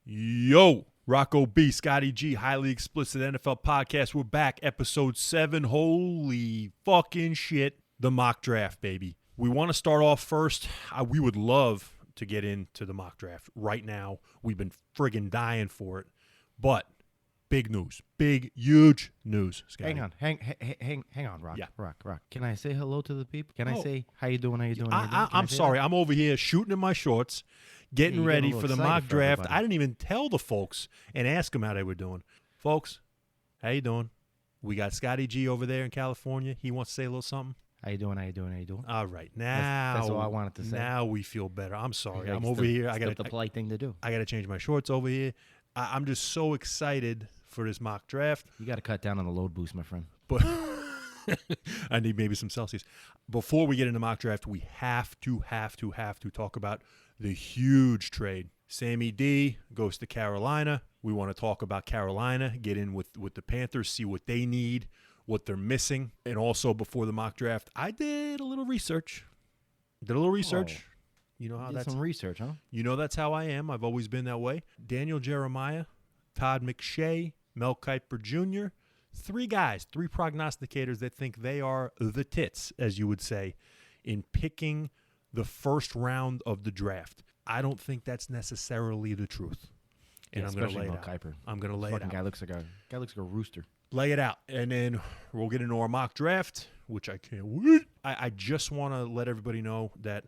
Yo, Rocco B, Scotty G, highly explicit NFL podcast. We're back, episode 7. Holy fucking shit. The mock draft, baby. We want to start off first. We would love to get into the mock draft right now. We've been friggin' dying for it. But big news. Big, huge news, Scotty. Hang on, Rock. Yeah. Rock. Can I say hello to the people? Can I say, how you doing? I'm sorry. I'm over here shooting in my shorts, getting ready for the mock draft. I didn't even tell the folks and ask them how they were doing. Folks, how you doing? We got Scotty G over there in California. He wants to say a little something. How you doing? All right. Now that's all I wanted to say. Now we feel better. I'm sorry. I'm It's over here. I got the polite thing to do. I got to change my shorts over here. I'm just so excited for this mock draft. You got to cut down on the load boost, my friend. But I need maybe some Celsius. Before we get into mock draft, we have to talk about the huge trade. Sammy D goes to Carolina. We want to talk about Carolina, get in with the Panthers, see what they need, what they're missing. And also before the mock draft, I did a little research. You know how that's some research, huh? You know that's how I am. I've always been that way. Daniel Jeremiah, Todd McShay, Mel Kiper Jr., three prognosticators that think they are the tits, as you would say, in picking the first round of the draft. I don't think that's necessarily the truth. And I'm going to lay it out. Kiper. I'm going to lay it out. Guy looks like a rooster. Lay it out. And then we'll get into our mock draft, which I can't wait. I just want to let everybody know that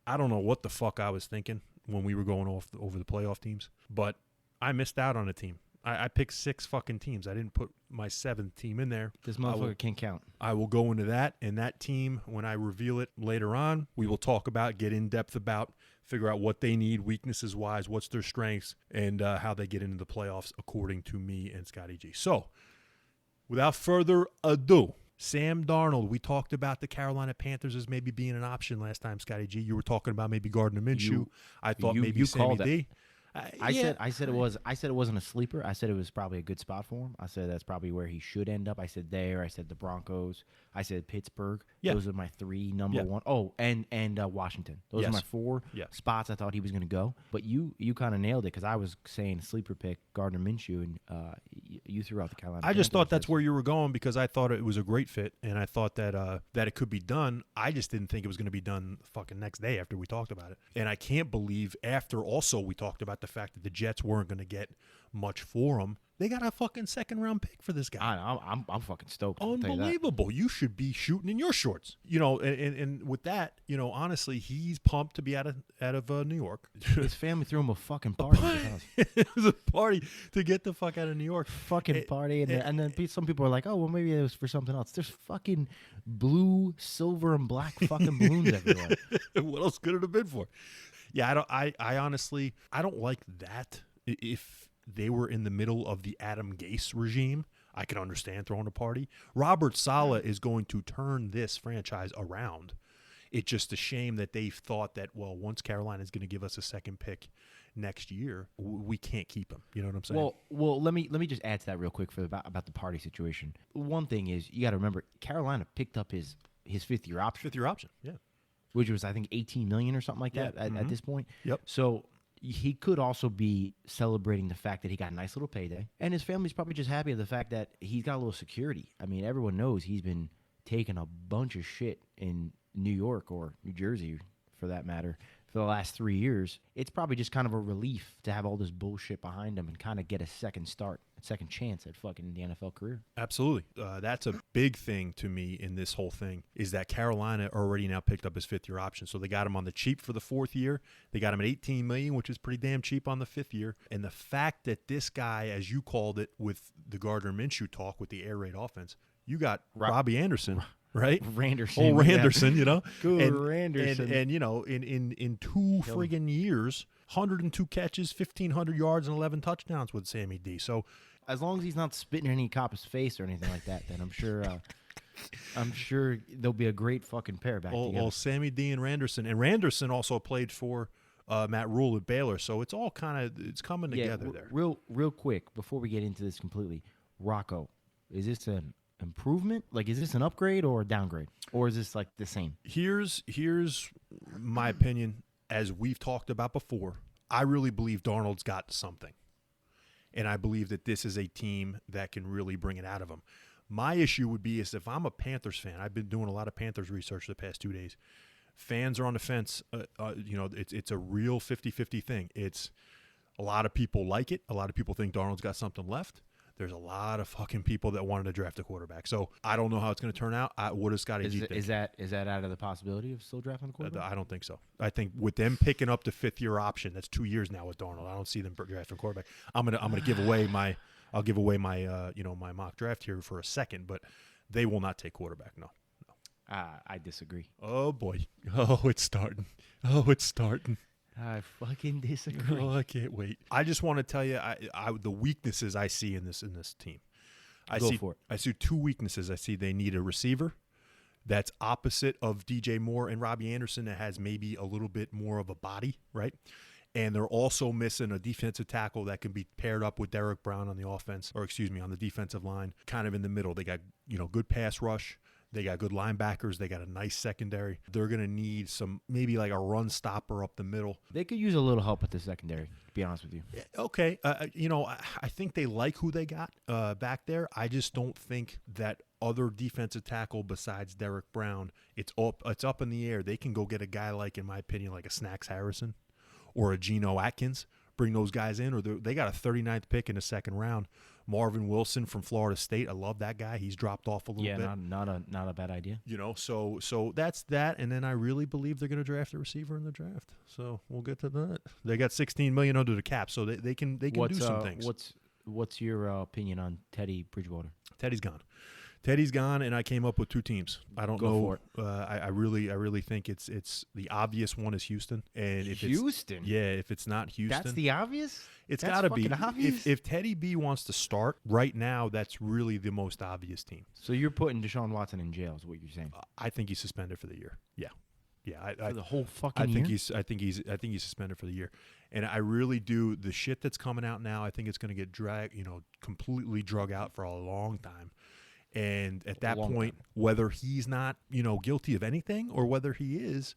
I don't know what the fuck I was thinking when we were going over the playoff teams, but I missed out on a team. I picked 6 fucking teams. I didn't put my 7th team in there. This motherfucker can't count. I will go into that, and that team, when I reveal it later on, we will talk about, get in depth about, figure out what they need, weaknesses-wise, what's their strengths, and how they get into the playoffs according to me and Scotty G. So, without further ado, Sam Darnold. We talked about the Carolina Panthers as maybe being an option last time, Scotty G. You were talking about maybe Gardner Minshew. I thought maybe Sammy D. I said it wasn't a sleeper. I said it was probably a good spot for him. I said that's probably where he should end up. I said there. I said the Broncos. I said Pittsburgh. Yeah. Those are my 3 number one. Oh, and Washington. Those are my 4 spots I thought he was going to go. But you kind of nailed it because I was saying sleeper pick Gardner Minshew, and you threw out the Carolina. I just thought that's where you were going because I thought it was a great fit, and I thought that it could be done. I just didn't think it was going to be done the fucking next day after we talked about it. And I can't believe after also we talked about the fact that the Jets weren't going to get much for him. They got a fucking 2nd-round pick for this guy. I'm fucking stoked. Unbelievable. You should be shooting in your shorts. You know, and with that, you know, honestly, he's pumped to be out of New York. His family threw him a fucking party. It was a party to get the fuck out of New York. Fucking party. And then some people are like, oh, well, maybe it was for something else. There's fucking blue, silver, and black fucking balloons everywhere. What else could it have been for? Yeah, I honestly, I don't like that. If they were in the middle of the Adam Gase regime, I could understand throwing a party. Robert Saleh is going to turn this franchise around. It's just a shame that they thought that, well, once Carolina is going to give us a 2nd pick next year, we can't keep him. You know what I'm saying? Well, let me just add to that real quick about the party situation. One thing is you got to remember Carolina picked up his 5th-year option. 5th-year option, yeah. Which was, I think, $18 million or something like that at this point. Yep. So he could also be celebrating the fact that he got a nice little payday. And his family's probably just happy with the fact that he's got a little security. I mean, everyone knows he's been taking a bunch of shit in New York or New Jersey, for that matter, for the last 3 years. It's probably just kind of a relief to have all this bullshit behind him and kind of get a second chance at fucking the NFL career. Absolutely. That's a big thing to me in this whole thing is that Carolina already now picked up his 5th-year option. So they got him on the cheap for the 4th year. They got him at $18 million, which is pretty damn cheap on the 5th year. And the fact that this guy, as you called it with the Gardner Minshew talk with the air raid offense, you got Robbie Anderson. Right? Randerson. Randerson, you know. Good Randerson. And you know, in 2 friggin' years, 102 catches, 1,500 yards, and 11 touchdowns with Sammy D. So as long as he's not spitting in any cop's face or anything like that, then I'm sure there'll be a great fucking pair back together. Well, Sammy D and Randerson. And Randerson also played for Matt Rule at Baylor. So it's all it's coming together there. Real quick, before we get into this completely, Rocco, is this an improvement? Like, is this an upgrade or a downgrade? Or is this like the same? Here's my opinion. As we've talked about before, I really believe Darnold's got something. And I believe that this is a team that can really bring it out of him. My issue would be is if I'm a Panthers fan, I've been doing a lot of Panthers research the past 2 days. Fans are on the fence. It's a real 50-50 thing. It's a lot of people like it. A lot of people think Darnold's got something left. There's a lot of fucking people that wanted to draft a quarterback. So I don't know how it's going to turn out. What does Scotty G think? Is that out of the possibility of still drafting the quarterback? I don't think so. I think with them picking up the 5th-year option, that's 2 years now with Darnold. I don't see them drafting quarterback. I'm gonna give away my my mock draft here for a second, but they will not take quarterback. No. I disagree. Oh boy. Oh, it's starting. I fucking disagree. Oh, I can't wait. I just want to tell you the weaknesses I see in this team. I see 2 weaknesses. I see they need a receiver that's opposite of DJ Moore and Robbie Anderson that has maybe a little bit more of a body, right? And they're also missing a defensive tackle that can be paired up with Derek Brown on the on the defensive line, kind of in the middle. They got, good pass rush. They got good linebackers. They got a nice secondary. They're going to need maybe like a run stopper up the middle. They could use a little help with the secondary, to be honest with you. Okay. I think they like who they got back there. I just don't think that other defensive tackle besides Derek Brown, it's up in the air. They can go get a guy like, in my opinion, like a Snacks Harrison or a Geno Atkins, bring those guys in, or they got a 39th pick in the second round. Marvin Wilson from Florida State. I love that guy. He's dropped off a little bit. Yeah, not a bad idea. So that's that. And then I really believe they're going to draft a receiver in the draft. So we'll get to that. They got $16 million under the cap, so they can do some things. What's your opinion on Teddy Bridgewater? Teddy's gone, and I came up with 2 teams. I don't know. For it. I really think it's the obvious one is Houston, and if Houston, if it's not Houston, that's the obvious. It's got to be. If Teddy B wants to start right now, that's really the most obvious team. So you're putting Deshaun Watson in jail, is what you're saying? I think he's suspended for the year. Yeah. For the whole fucking year. I think he's suspended for the year, and I really do. The shit that's coming out now, I think it's going to get completely drug out for a long time. And at that point, whether he's not, guilty of anything or whether he is,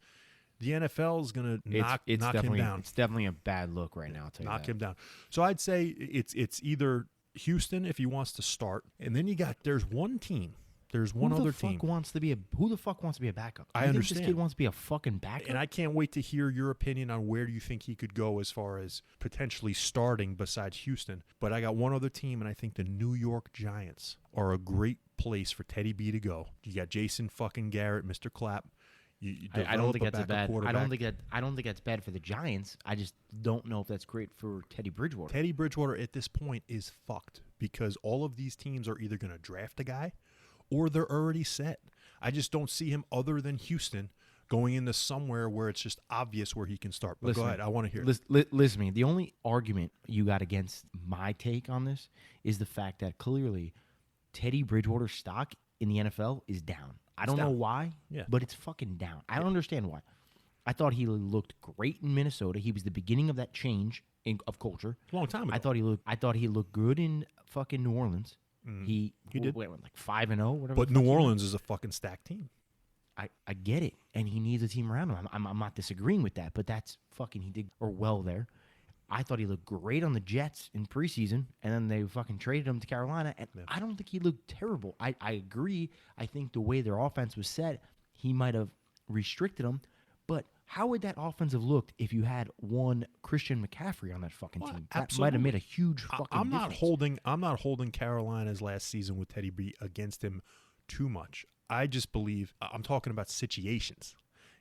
the NFL is going to knock him down. It's definitely a bad look right now. I'll tell you knock him down. So I'd say it's either Houston if he wants to start, and then there's one team. There's one other team. Who the fuck wants to be a backup? I understand. This kid wants to be a fucking backup. And I can't wait to hear your opinion on where you think he could go as far as potentially starting besides Houston. But I got one other team, and I think the New York Giants are a great place for Teddy B to go. You got Jason fucking Garrett, Mr. Clapp. I don't think that's bad. I don't think that's bad for the Giants. I just don't know if that's great for Teddy Bridgewater. Teddy Bridgewater at this point is fucked because all of these teams are either going to draft a guy or they're already set. I just don't see him other than Houston going into somewhere where it's just obvious where he can start. But go ahead. I want to hear it. Listen to me. The only argument you got against my take on this is the fact that clearly Teddy Bridgewater's stock in the NFL is down. I don't know why, but it's fucking down. I don't understand why. I thought he looked great in Minnesota. He was the beginning of that change of culture. A long time ago. I thought he looked good in fucking New Orleans. He did like 5-0, whatever. But New Orleans is a fucking stacked team. I get it, and he needs a team around him. I'm not disagreeing with that, but that's fucking he did well there. I thought he looked great on the Jets in preseason, and then they fucking traded him to Carolina, and I don't think he looked terrible. I agree. I think the way their offense was set, he might have restricted them, but how would that offense have looked if you had one Christian McCaffrey on that fucking team? That might have made a huge fucking difference. I'm not holding Carolina's last season with Teddy B against him too much. I just believe I'm talking about situations.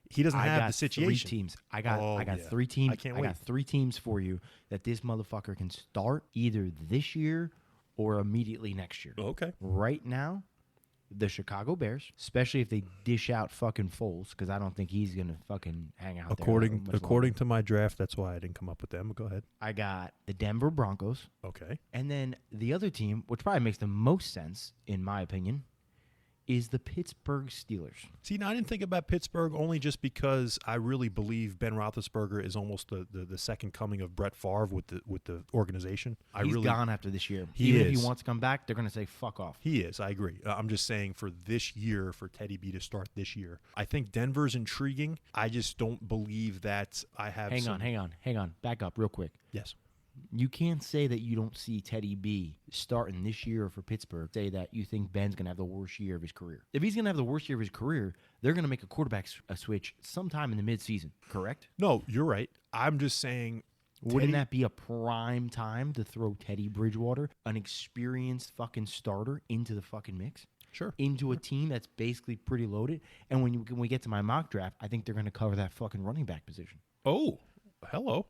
He doesn't have the situation. 3 teams. I got 3 teams. I got 3 teams for you that this motherfucker can start either this year or immediately next year. Okay. Right now, the Chicago Bears, especially if they dish out fucking Foles, because I don't think he's gonna fucking hang out there. According to my draft, that's why I didn't come up with them. Go ahead. I got the Denver Broncos. Okay. And then the other team, which probably makes the most sense in my opinion, is the Pittsburgh Steelers. See, now I didn't think about Pittsburgh only just because I really believe Ben Roethlisberger is almost the second coming of Brett Favre with the organization. He's gone after this year. He Even is. if he wants to come back, they're going to say, fuck off. He is. I agree. I'm just saying for this year, for Teddy B to start this year, I think Denver's intriguing. I just don't believe that I have Hang on. Back up real quick. Yes. You can't say that you don't see Teddy B starting this year for Pittsburgh. Say that you think Ben's going to have the worst year of his career. If he's going to have the worst year of his career, they're going to make a quarterback switch sometime in the midseason, correct? No, you're right. I'm just saying. Wouldn't that be a prime time to throw Teddy Bridgewater, an experienced fucking starter, into the fucking mix? Sure. Into a team that's basically pretty loaded. And when we get to my mock draft, I think they're going to cover that fucking running back position. Oh, hello.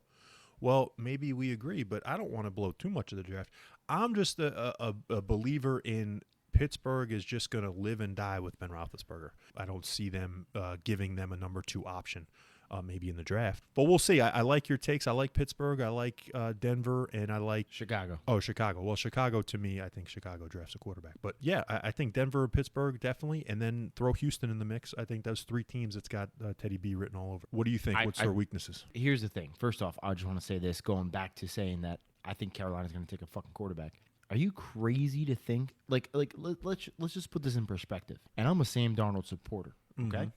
Well, maybe we agree, but I don't want to blow too much of the draft. I'm just a believer in Pittsburgh is just going to live and die with Ben Roethlisberger. I don't see them giving them a number 2 option. Maybe in the draft. But we'll see. I like your takes. I like Pittsburgh. I like Denver. And I like Chicago. Oh, Chicago. Well, Chicago, to me, I think Chicago drafts a quarterback. But, yeah, I think Denver, Pittsburgh, definitely. And then throw Houston in the mix. I think those 3 teams, it's got Teddy B written all over. What do you think? What's their weaknesses? Here's the thing. First off, I just want to say this, going back to saying that I think Carolina's going to take a fucking quarterback. Are you crazy to think? Let's just put this in perspective. And I'm a Sam Darnold supporter, okay? Mm-hmm.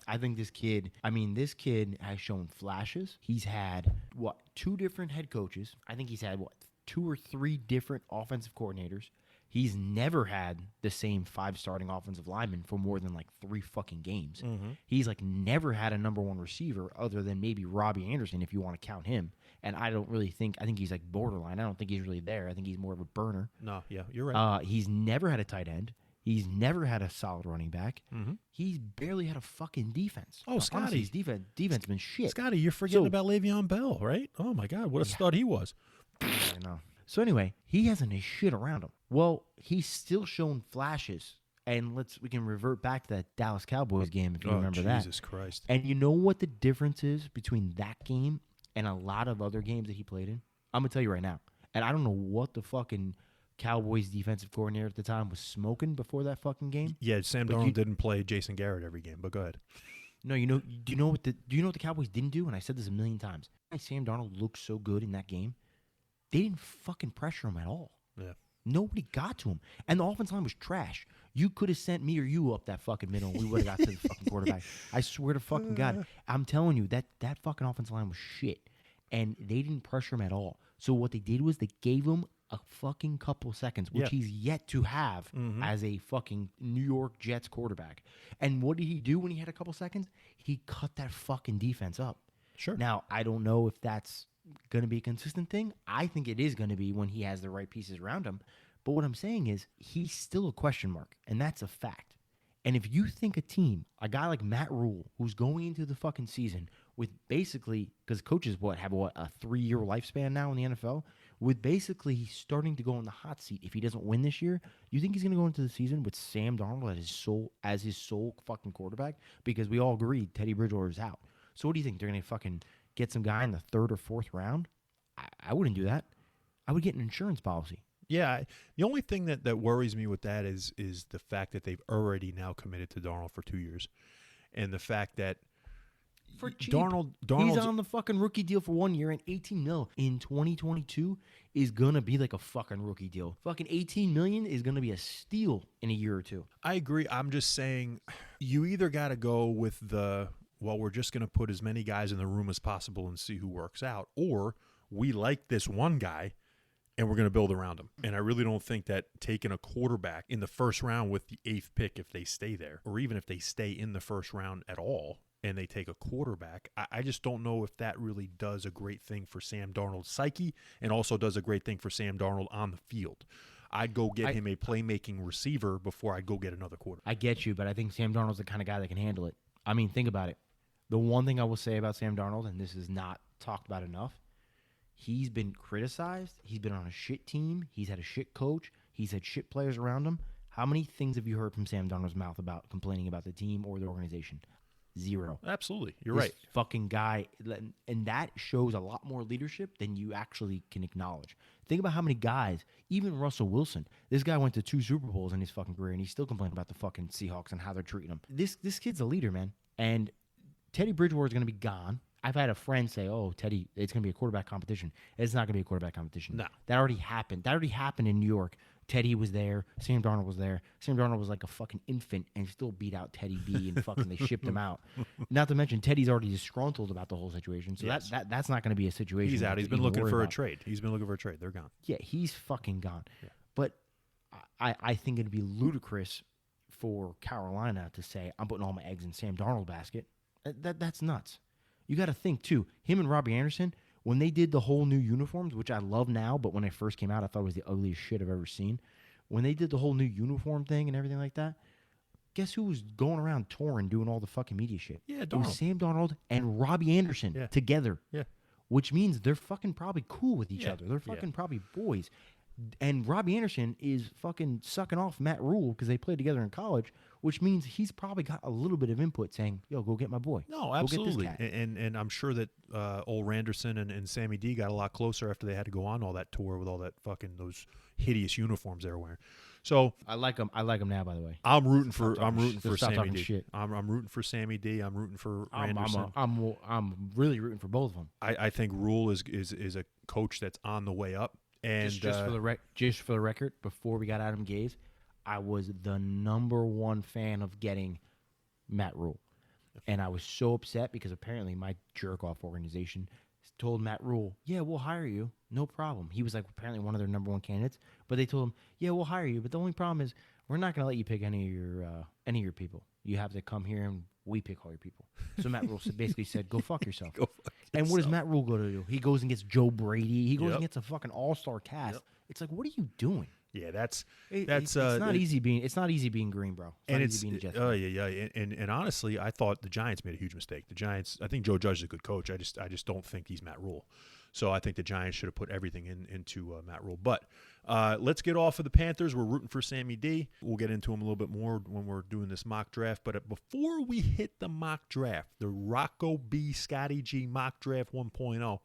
I think this kid has shown flashes. He's had, 2 different head coaches. I think he's had, 2 or 3 different offensive coordinators. He's never had the same 5 starting offensive linemen for more than 3 fucking games. Mm-hmm. He's never had a number 1 receiver other than maybe Robbie Anderson, if you want to count him. And I think he's borderline. I don't think he's really there. I think he's more of a burner. No, yeah, you're right. He's never had a tight end. He's never had a solid running back. Mm-hmm. He's barely had a fucking defense. Oh, Scotty. Honestly, his defense been shit. Scotty, you're forgetting about Le'Veon Bell, right? Oh, my God. What a stud he was. I know. So, anyway, he hasn't his shit around him. Well, he's still shown flashes. And we can revert back to that Dallas Cowboys game if you remember that. Jesus Christ. And you know what the difference is between that game and a lot of other games that he played in? I'm going to tell you right now. And I don't know what the fucking Cowboys defensive coordinator at the time was smoking before that fucking game. Yeah, Sam Darnold didn't play Jason Garrett every game, but go ahead. No, do you know what the Cowboys didn't do? And I said this a million times. Sam Darnold looked so good in that game. They didn't fucking pressure him at all. Yeah. Nobody got to him. And the offensive line was trash. You could have sent me or you up that fucking middle and we would have got to the fucking quarterback. I swear to fucking God. I'm telling you, that fucking offensive line was shit. And they didn't pressure him at all. So what they did was they gave him a fucking couple seconds, which he's yet to have as a fucking New York Jets quarterback. And what did he do when he had a couple seconds? He cut that fucking defense up. Sure. Now, I don't know if that's going to be a consistent thing. I think it is going to be when he has the right pieces around him. But what I'm saying is he's still a question mark, and that's a fact. And if you think a guy like Matt Rule, who's going into the fucking season with basically, because coaches have a 3-year lifespan now in the NFL, with basically he's starting to go on the hot seat if he doesn't win this year, you think he's going to go into the season with Sam Darnold as his sole fucking quarterback? Because we all agreed Teddy Bridgewater is out. So what do you think? They're going to fucking get some guy in the 3rd or 4th round? I wouldn't do that. I would get an insurance policy. Yeah, the only thing that worries me with that is the fact that they've already now committed to Darnold for 2 years, and the fact that for cheap. Darnold, he's on the fucking rookie deal for 1 year, and $18 million in 2022 is gonna be like a fucking rookie deal. Fucking $18 million is gonna be a steal in a year or 2. I agree. I'm just saying, you either got to go with we're just gonna put as many guys in the room as possible and see who works out, or we like this one guy and we're going to build around him. And I really don't think that taking a quarterback in the 1st round with the 8th pick, if they stay there, or even if they stay in the 1st round at all, and they take a quarterback, I just don't know if that really does a great thing for Sam Darnold's psyche and also does a great thing for Sam Darnold on the field. I'd go get him a playmaking receiver before I'd go get another quarterback. I get you, but I think Sam Darnold's the kind of guy that can handle it. I mean, think about it. The one thing I will say about Sam Darnold, and this is not talked about enough, he's been criticized. He's been on a shit team. He's had a shit coach. He's had shit players around him. How many things have you heard from Sam Darnold's mouth about complaining about the team or the organization? Zero. Absolutely. You're This right. fucking guy, and that shows a lot more leadership than you actually can acknowledge. Think about how many guys, even Russell Wilson, this guy went to 2 Super Bowls in his fucking career, and he's still complaining about the fucking Seahawks and how they're treating him. This kid's a leader, man. And Teddy Bridgewater is going to be gone. I've had a friend say, "Oh, Teddy, it's going to be a quarterback competition." It's not going to be a quarterback competition. No. That already happened. That already happened in New York. Teddy was there. Sam Darnold was there. Sam Darnold was like a fucking infant and still beat out Teddy B and fucking they shipped him out. Not to mention Teddy's already disgruntled about the whole situation. So Yes. that's not going to be a situation. He's out. to He's been even looking worry for a about. trade. He's been looking for a trade. They're gone. Yeah, he's fucking gone. Yeah. But I think it'd be ludicrous for Carolina to say, I'm putting all my eggs in Sam Darnold's basket. That's nuts. You got to think, too, him and Robbie Anderson, when they did the whole new uniforms, which I love now, but when I first came out, I thought it was the ugliest shit I've ever seen. When they did the whole new uniform thing and everything like that, guess who was going around touring doing all the fucking media shit? Yeah, It was Darnold. Sam Darnold and Robbie Anderson together. Yeah. Which means they're fucking probably cool with each Yeah. other. They're Yeah. fucking probably boys. And Robbie Anderson is fucking sucking off Matt Rule because they played together in college, which means he's probably got a little bit of input saying, yo, go get my boy. No, Go get this absolutely. cat. And I'm sure that old Randerson and Sammy D got a lot closer after they had to go on all that tour with all that fucking those hideous uniforms they were wearing. So I like him. I like him now, by the way. I'm rooting for Stop talking Sammy talking D. shit. I'm rooting for Sammy D. I'm rooting for I'm Randerson. I'm really rooting for both of them. I think Rule is a coach that's on the way up. And Just for the record, before we got Adam Gase, I was the #1 fan of getting Matt Rule. And I was so upset because apparently my jerk-off organization told Matt Rule, yeah, we'll hire you. No problem. He was like apparently one of their #1 candidates. But they told him, yeah, we'll hire you. But the only problem is we're not going to let you pick any of your people. You have to come here and we pick all your people. So Matt Rule basically said, go fuck yourself. And what does Matt Rule go to do? He goes and gets Joe Brady. He goes and gets a fucking all-star cast. Yep. It's like, what are you doing? Yeah, that's It's not easy being green, bro. and not easy being a Jets fan. oh yeah. And honestly, I thought the Giants made a huge mistake. The Giants, I think Joe Judge is a good coach. I just don't think he's Matt Rule. So I think the Giants should have put everything into Matt Rule. But let's get off of the Panthers. We're rooting for Sammy D. We'll get into him a little bit more when we're doing this mock draft. But before we hit the mock draft, the Rocco B Scotty G mock draft 1.0,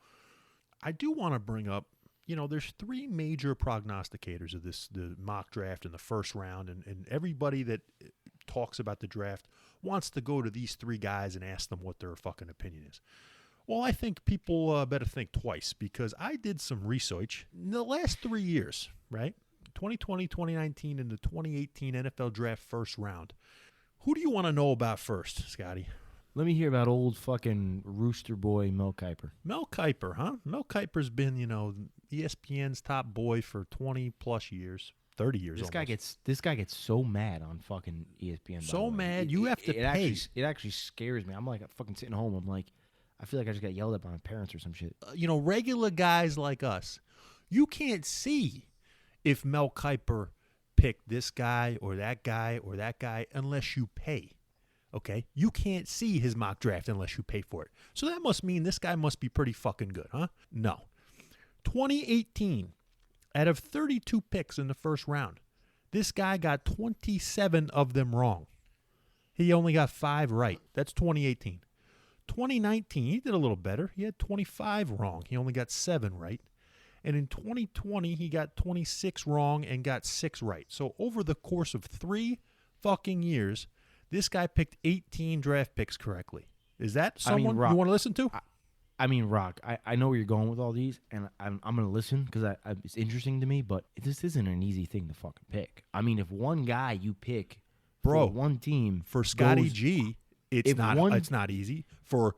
I do want to bring up, there's 3 major prognosticators of the mock draft in the first round, and everybody that talks about the draft wants to go to these 3 guys and ask them what their fucking opinion is. Well, I think people better think twice because I did some research in the last 3 years, right? 2020, 2019, and the 2018 NFL draft first round. Who do you want to know about first, Scotty? Let me hear about old fucking rooster boy Mel Kiper. Mel Kiper, huh? Mel Kiper's been, ESPN's top boy for 20-plus years, 30 years This almost. guy gets so mad on fucking ESPN. by So the way. mad, you have to pay. It actually scares me. I'm like fucking sitting home. I'm like, I feel like I just got yelled at by my parents or some shit. Regular guys like us, you can't see if Mel Kiper picked this guy or that guy or that guy unless you pay. Okay? You can't see his mock draft unless you pay for it. So that must mean this guy must be pretty fucking good, huh? No. 2018, out of 32 picks in the first round, this guy got 27 of them wrong. He only got 5 right. That's 2018. 2019, he did a little better. He had 25 wrong. He only got 7 right. And in 2020, he got 26 wrong and got 6 right. So over the course of 3 fucking years, this guy picked 18 draft picks correctly. Is that someone Rock, you want to listen to? Rock, I know where you're going with all these, and I'm going to listen because it's interesting to me, but this isn't an easy thing to fucking pick. I mean, if one guy you pick for one team for Scotty goes, G, it's not easy. For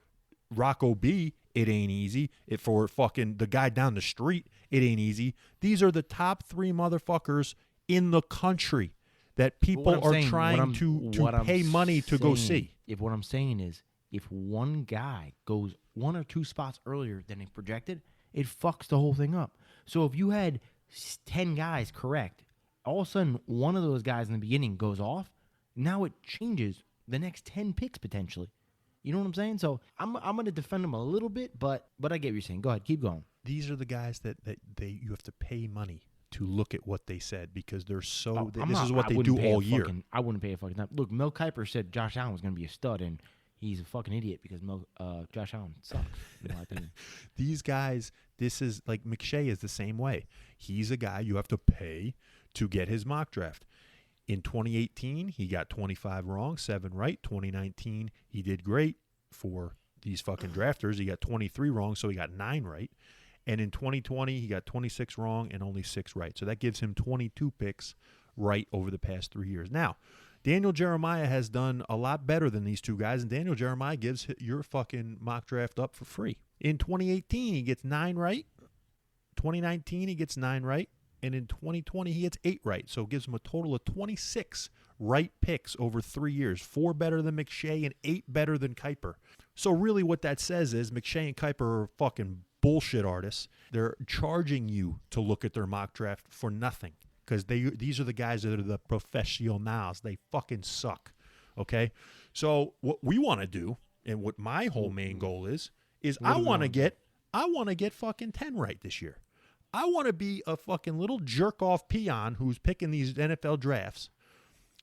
Rocco B, it ain't easy. For fucking the guy down the street, it ain't easy. These are the top 3 motherfuckers in the country that people are trying to pay money to go see. If what I'm saying is, if one guy goes 1 or 2 spots earlier than he projected, it fucks the whole thing up. So if you had 10 guys correct, all of a sudden one of those guys in the beginning goes off, now it changes the next 10 picks potentially. You know what I'm saying? So I'm going to defend him a little bit, but I get what you're saying. Go ahead, keep going. These are the guys that you have to pay money to look at what they said because they're this is what they do all year. I wouldn't pay a fucking time. Look, Mel Kiper said Josh Allen was going to be a stud, and he's a fucking idiot because Josh Allen sucks, in my opinion. These guys, this is like McShay is the same way. He's a guy you have to pay to get his mock draft. In 2018, he got 25 wrong, 7 right. 2019, he did great for these fucking drafters. He got 23 wrong, so he got 9 right. And in 2020, he got 26 wrong and only 6 right. So that gives him 22 picks right over the past 3 years. Now, Daniel Jeremiah has done a lot better than these two guys, and Daniel Jeremiah gives your fucking mock draft up for free. In 2018, he gets 9 right. 2019, he gets 9 right. And in 2020, he gets 8 right. So it gives him a total of 26 right picks over 3 years. 4 better than McShay and 8 better than Kiper. So really what that says is McShay and Kiper are fucking bullshit artists. They're charging you to look at their mock draft for nothing because these are the guys that are the professionals. They fucking suck, okay? So what we want to do and what my whole main goal is I want to get fucking 10 right this year. I want to be a fucking little jerk-off peon who's picking these NFL drafts,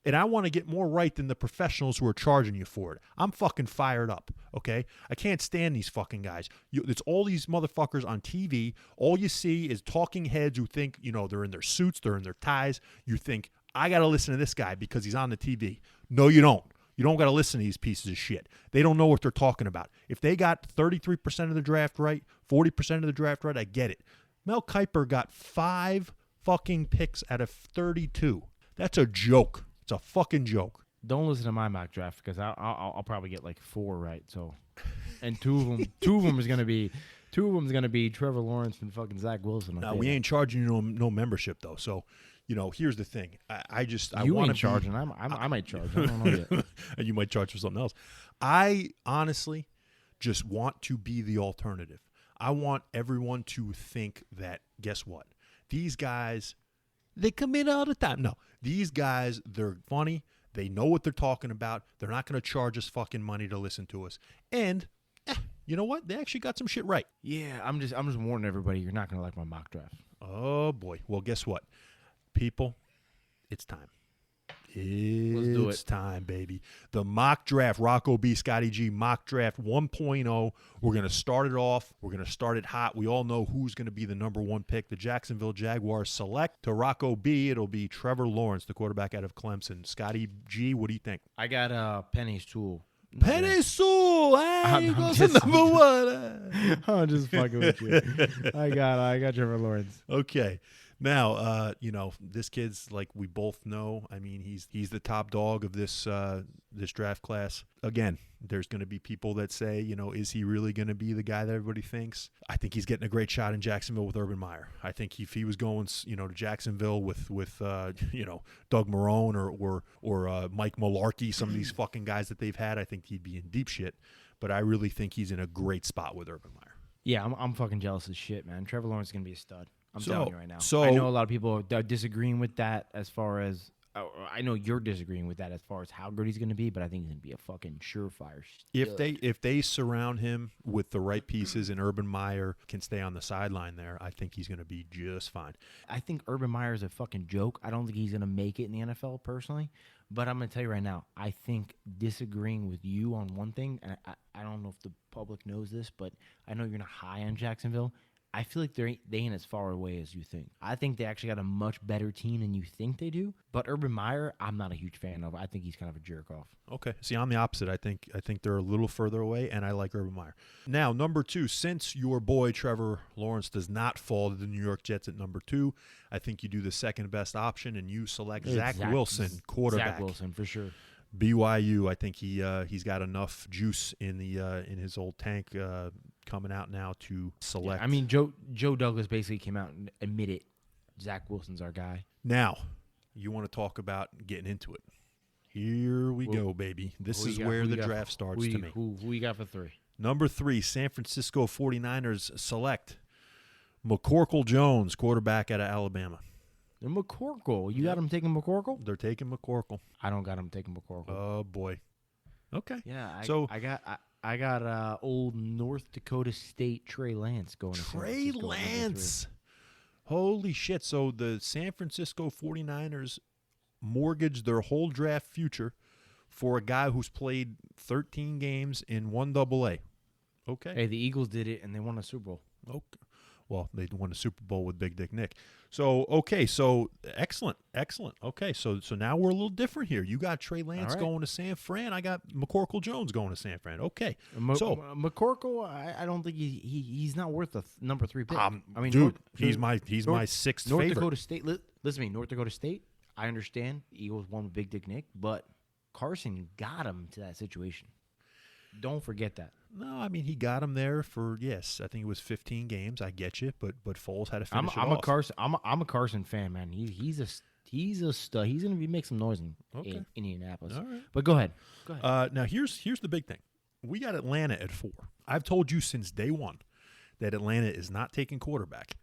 and I want to get more right than the professionals who are charging you for it. I'm fucking fired up, okay? I can't stand these fucking guys. It's all these motherfuckers on TV. All you see is talking heads who think, they're in their suits, they're in their ties. You think, I got to listen to this guy because he's on the TV. No, you don't. You don't got to listen to these pieces of shit. They don't know what they're talking about. If they got 33% of the draft right, 40% of the draft right, I get it. Mel Kiper got 5 fucking picks out of 32. That's a joke. It's a fucking joke. Don't listen to my mock draft because I'll probably get like 4 right. So, and two of them is gonna be Trevor Lawrence and fucking Zach Wilson. No, we ain't charging you no membership though. So, here's the thing. I you want ain't charging. I might charge. I don't know yet. And you might charge for something else. I honestly just want to be the alternative. I want everyone to think that, guess what? These guys, they come in all the time. No, these guys, they're funny. They know what they're talking about. They're not going to charge us fucking money to listen to us. And you know what? They actually got some shit right. Yeah, I'm just warning everybody. You're not going to like my mock draft. Oh, boy. Well, guess what? People, it's time. Let's do it. It's time, baby. The mock draft, Rocco B, Scotty G, mock draft 1.0. We're going to start it off. We're going to start it hot. We all know who's going to be the number 1 pick. The Jacksonville Jaguars select. To Rocco B, it'll be Trevor Lawrence, the quarterback out of Clemson. Scotty G, what do you think? I got Penny's tool. Penny Sewell, hey, he goes to number 1. I'm just fucking with you. I got Trevor Lawrence. Okay. Now, this kid's like we both know. I mean, he's the top dog of this draft class. Again, there's going to be people that say, is he really going to be the guy that everybody thinks? I think he's getting a great shot in Jacksonville with Urban Meyer. I think if he was going, to Jacksonville with Doug Marrone or Mike Mularkey, some of these fucking guys that they've had, I think he'd be in deep shit. But I really think he's in a great spot with Urban Meyer. Yeah, I'm fucking jealous as shit, man. Trevor Lawrence is going to be a stud. I'm telling you right now. So, I know a lot of people are disagreeing with that as far as I know you're disagreeing with that as far as how good he's going to be, but I think he's going to be a fucking surefire stud. If they surround him with the right pieces and Urban Meyer can stay on the sideline there, I think he's going to be just fine. I think Urban Meyer is a fucking joke. I don't think he's going to make it in the NFL personally, but I'm going to tell you right now, I think disagreeing with you on one thing, and I don't know if the public knows this, but I know you're not high on Jacksonville. I feel like they ain't as far away as you think. I think they actually got a much better team than you think they do. But Urban Meyer, I'm not a huge fan of. I think he's kind of a jerk off. Okay. See, I'm the opposite. I think they're a little further away, and I like Urban Meyer. Now, number 2, since your boy Trevor Lawrence does not fall to the New York Jets at number 2, I think you do the second best option, and you select Zach Wilson, quarterback. Zach Wilson, for sure. BYU, I think he's got enough juice in his old tank coming out now to select. Yeah, I mean, Joe Douglas basically came out and admitted Zach Wilson's our guy. Now, you want to talk about getting into it. Here we go, baby. This is where the draft starts to me. Who we got for 3? Number 3, San Francisco 49ers select McCorkle Jones, quarterback out of Alabama. McCorkle. You got him taking McCorkle? They're taking McCorkle. I don't got him taking McCorkle. Oh, boy. Okay. Yeah, I got old North Dakota State Trey Lance going to San Francisco. Trey Lance. Holy shit. So the San Francisco 49ers mortgaged their whole draft future for a guy who's played 13 games in 1AA. Okay. Hey, the Eagles did it, and they won a Super Bowl. Okay. Well, they won a Super Bowl with Big Dick Nick. So, okay, so excellent. Okay, so now we're a little different here. You got Trey Lance going to San Fran. I got McCorkle Jones going to San Fran. Okay. McCorkle, I don't think he's not worth the number 3 pick. I mean, dude, he's my 6th North favorite. Dakota State. Listen to me, North Dakota State. I understand the Eagles won with Big Dick Nick, but Carson got him to that situation. Don't forget that. No, I mean he got him there for I think it was 15 games. I get you, but Foles had to finish it off. I'm a Carson fan, man. He's a stud. He's gonna be making some noise in Indianapolis. All right. But go ahead. Now here's the big thing. We got Atlanta at 4. I've told you since day one that Atlanta is not taking quarterback,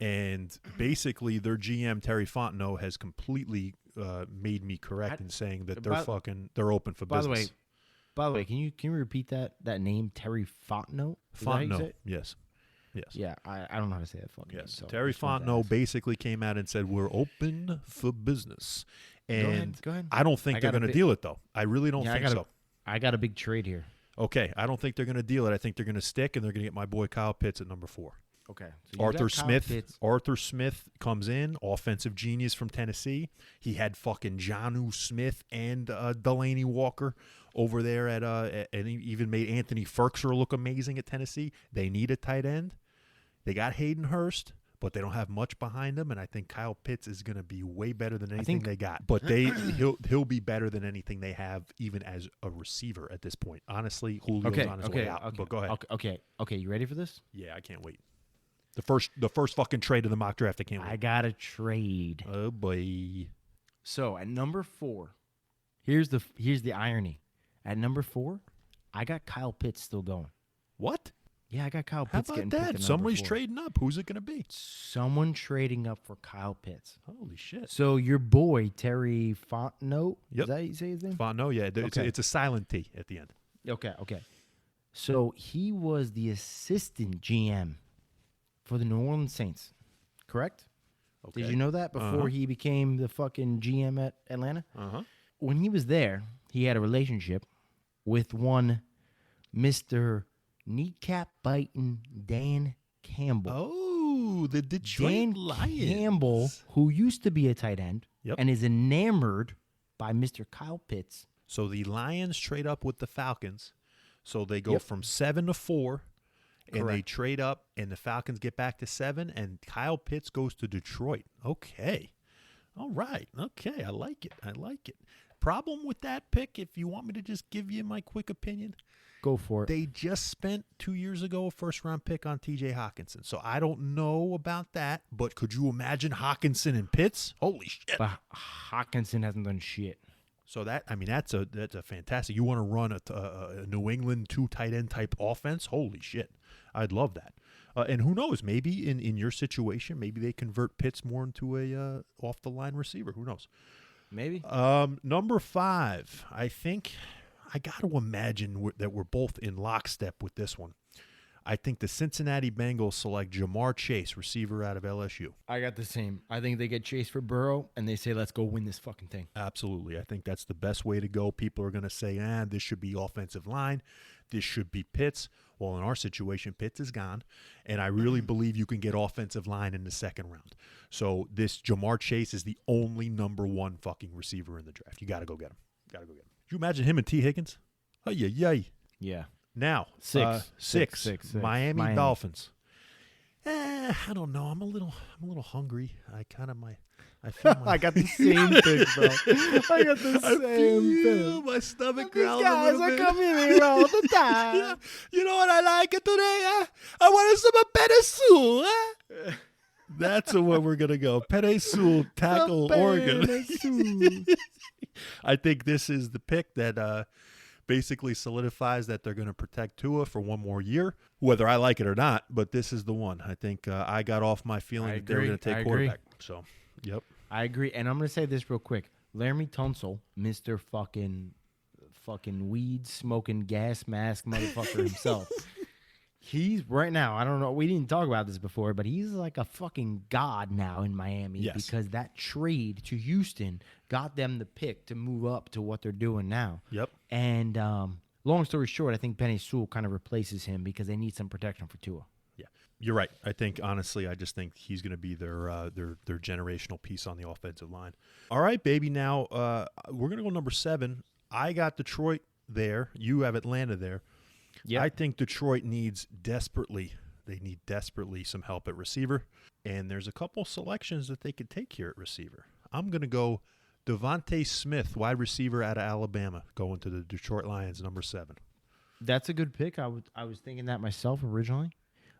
and basically their GM Terry Fontenot has completely made me correct in saying that they're open for business. By the way, can you repeat that name, Terry Fontenot? Fontenot, yes. Yeah, I don't know how to say that fucking name. So Terry Fontenot basically came out and said, we're open for business. And go ahead. I don't think they're going to deal it, though. I really don't think so. I got a big trade here. Okay, I don't think they're going to deal it. I think they're going to stick, and they're going to get my boy Kyle Pitts at number 4. Okay. So Arthur Smith comes in, offensive genius from Tennessee. He had fucking Jonnu Smith and Delaney Walker over there and he even made Anthony Ferkser look amazing at Tennessee. They need a tight end. They got Hayden Hurst, but they don't have much behind them, and I think Kyle Pitts is going to be way better than anything they got. But he'll be better than anything they have, even as a receiver at this point. Honestly, Julio's on his way out. Okay, but go ahead. Okay. You ready for this? Yeah, I can't wait. The first fucking trade of the mock draft. I can't wait. I got a trade. Oh boy. So at number 4, here's the irony. At number 4, I got Kyle Pitts still going. What? Yeah, I got Kyle How Pitts about getting picked that? at Somebody's number 4. trading up. Who's it going to be? Someone trading up for Kyle Pitts. Holy shit. So your boy, Terry Fontenot, Yep. is that how you say his name? Fontenot, yeah. It's a silent T at the end. Okay. So he was the assistant GM for the New Orleans Saints, correct? Okay. Did you know that before he became the fucking GM at Atlanta? When he was there, he had a relationship with one Mr. Kneecap Biting Dan Campbell. Oh, the Detroit Dan Lions. Campbell, who used to be a tight end and is enamored by Mr. Kyle Pitts. So the Lions trade up with the Falcons. So they go from 7 to 4. And they trade up, and the Falcons get back to 7, and Kyle Pitts goes to Detroit. Okay. All right. Okay. I like it. Problem with that pick, if you want me to just give you my quick opinion. Go for it. They just spent 2 years ago a first-round pick on T.J. Hawkinson. So I don't know about that, but could you imagine Hawkinson and Pitts? Holy shit. But Hawkinson hasn't done shit. So that's a fantastic. You want to run a New England 2 tight end type offense? Holy shit. I'd love that. And who knows? Maybe in your situation, maybe they convert Pitts more into a off the line receiver. Who knows? Maybe. Number 5. I think I got to imagine that we're both in lockstep with this one. I think the Cincinnati Bengals select Jamar Chase, receiver out of LSU. I got the same. I think they get Chase for Burrow, and they say, let's go win this fucking thing. Absolutely. I think that's the best way to go. People are going to say, this should be offensive line. This should be Pitts. Well, in our situation, Pitts is gone, and I really believe you can get offensive line in the second round. So this Jamar Chase is the only number 1 fucking receiver in the draft. You got to go get him. Could you imagine him and T. Higgins? Oh, yay. Yeah. Now, six. Miami Dolphins. I don't know. I'm a little hungry. I feel I got the same pick, bro. I got the same pick. My stomach These growling guys a little are bit. coming here all the time. Yeah. You know what I like it today? I want some Penne Sul. That's what we're gonna go. Penne Sul, tackle Oregon. I think this is the pick that basically solidifies that they're going to protect Tua for one more year, whether I like it or not. But this is the one. I think I got off my feeling that they were going to take quarterback. So, yep. I agree. And I'm going to say this real quick. Laramie Tunsil, Mr. fucking weed smoking gas mask motherfucker himself. He's right now, I don't know, we didn't talk about this before, but he's like a fucking god now in Miami because that trade to Houston got them the pick to move up to what they're doing now. Yep. And long story short, I think Penei Sewell kind of replaces him because they need some protection for Tua. Yeah, you're right. I think, honestly, I just think he's going to be their generational piece on the offensive line. All right, baby. Now, we're going to go number 7. I got Detroit there. You have Atlanta there. Yeah, I think Detroit needs desperately some help at receiver, and there's a couple selections that they could take here at receiver. I'm going to go Devontae Smith, wide receiver out of Alabama, going to the Detroit Lions, number 7. that's a good pick. I was thinking that myself originally,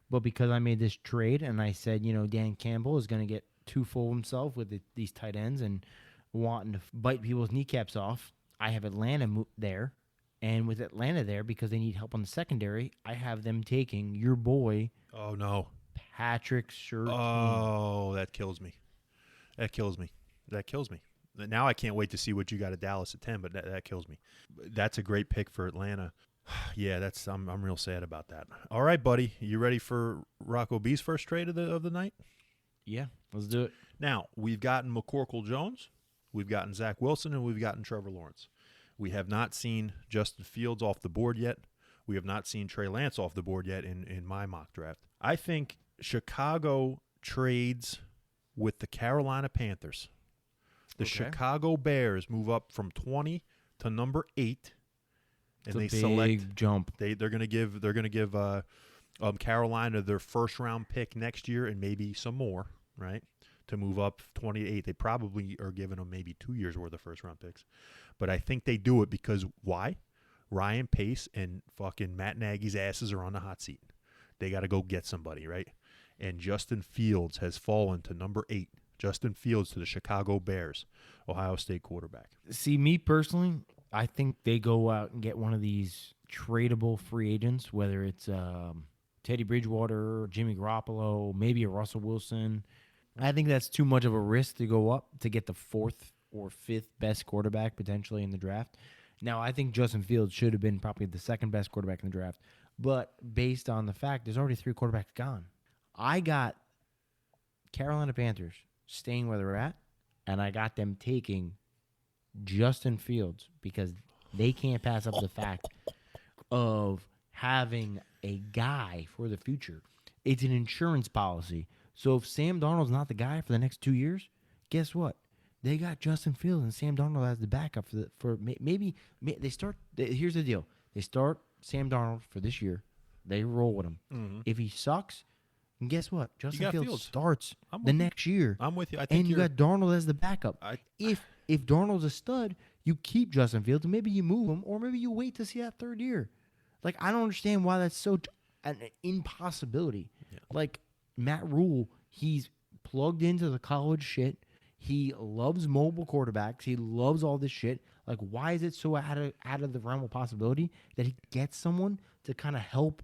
but because I made this trade and I said, Dan Campbell is going to get too full of himself with these tight ends and wanting to bite people's kneecaps off, I have Atlanta there. And with Atlanta there, because they need help on the secondary, I have them taking your boy. Oh, no. Patrick Surtain. Oh, that kills me. Now I can't wait to see what you got at Dallas at 10, but that kills me. That's a great pick for Atlanta. Yeah, I'm real sad about that. All right, buddy. You ready for Rocco B's first trade of the night? Yeah, let's do it. Now, we've gotten McCorkle Jones, we've gotten Zach Wilson, and we've gotten Trevor Lawrence. We have not seen Justin Fields off the board yet. We have not seen Trey Lance off the board yet in my mock draft. I think Chicago trades with the Carolina Panthers. The Chicago Bears move up from 20 to number 8, and it's they a select big jump. They're going to give Carolina their first round pick next year and maybe some more, right? To move up 28. They probably are giving them maybe 2 years worth of first round picks. But I think they do it because why? Ryan Pace and fucking Matt Nagy's asses are on the hot seat. They got to go get somebody, right? And Justin Fields has fallen to number 8. Justin Fields to the Chicago Bears, Ohio State quarterback. See, me personally, I think they go out and get one of these tradable free agents, whether it's Teddy Bridgewater, Jimmy Garoppolo, maybe a Russell Wilson. I think that's too much of a risk to go up to get the 4th or 5th best quarterback potentially in the draft. Now, I think Justin Fields should have been probably the 2nd best quarterback in the draft, but based on the fact there's already 3 quarterbacks gone, I got Carolina Panthers staying where they're at, and I got them taking Justin Fields because they can't pass up the fact of having a guy for the future. It's an insurance policy. So if Sam Darnold's not the guy for the next 2 years, guess what? They got Justin Fields and Sam Darnold as the backup for maybe they start. Here's the deal: they start Sam Darnold for this year. They roll with him. Mm-hmm. If he sucks, and guess what? Justin Fields. Fields starts the next year. I'm with you. I think and you got Darnold as the backup. If Darnold's a stud, you keep Justin Fields and maybe you move him, or maybe you wait to see that 3rd year. Like I don't understand why that's so an impossibility. Yeah. Like Matt Rule, he's plugged into the college shit. He loves mobile quarterbacks. He loves all this shit. Like, why is it so out of the realm of possibility that he gets someone to kind of help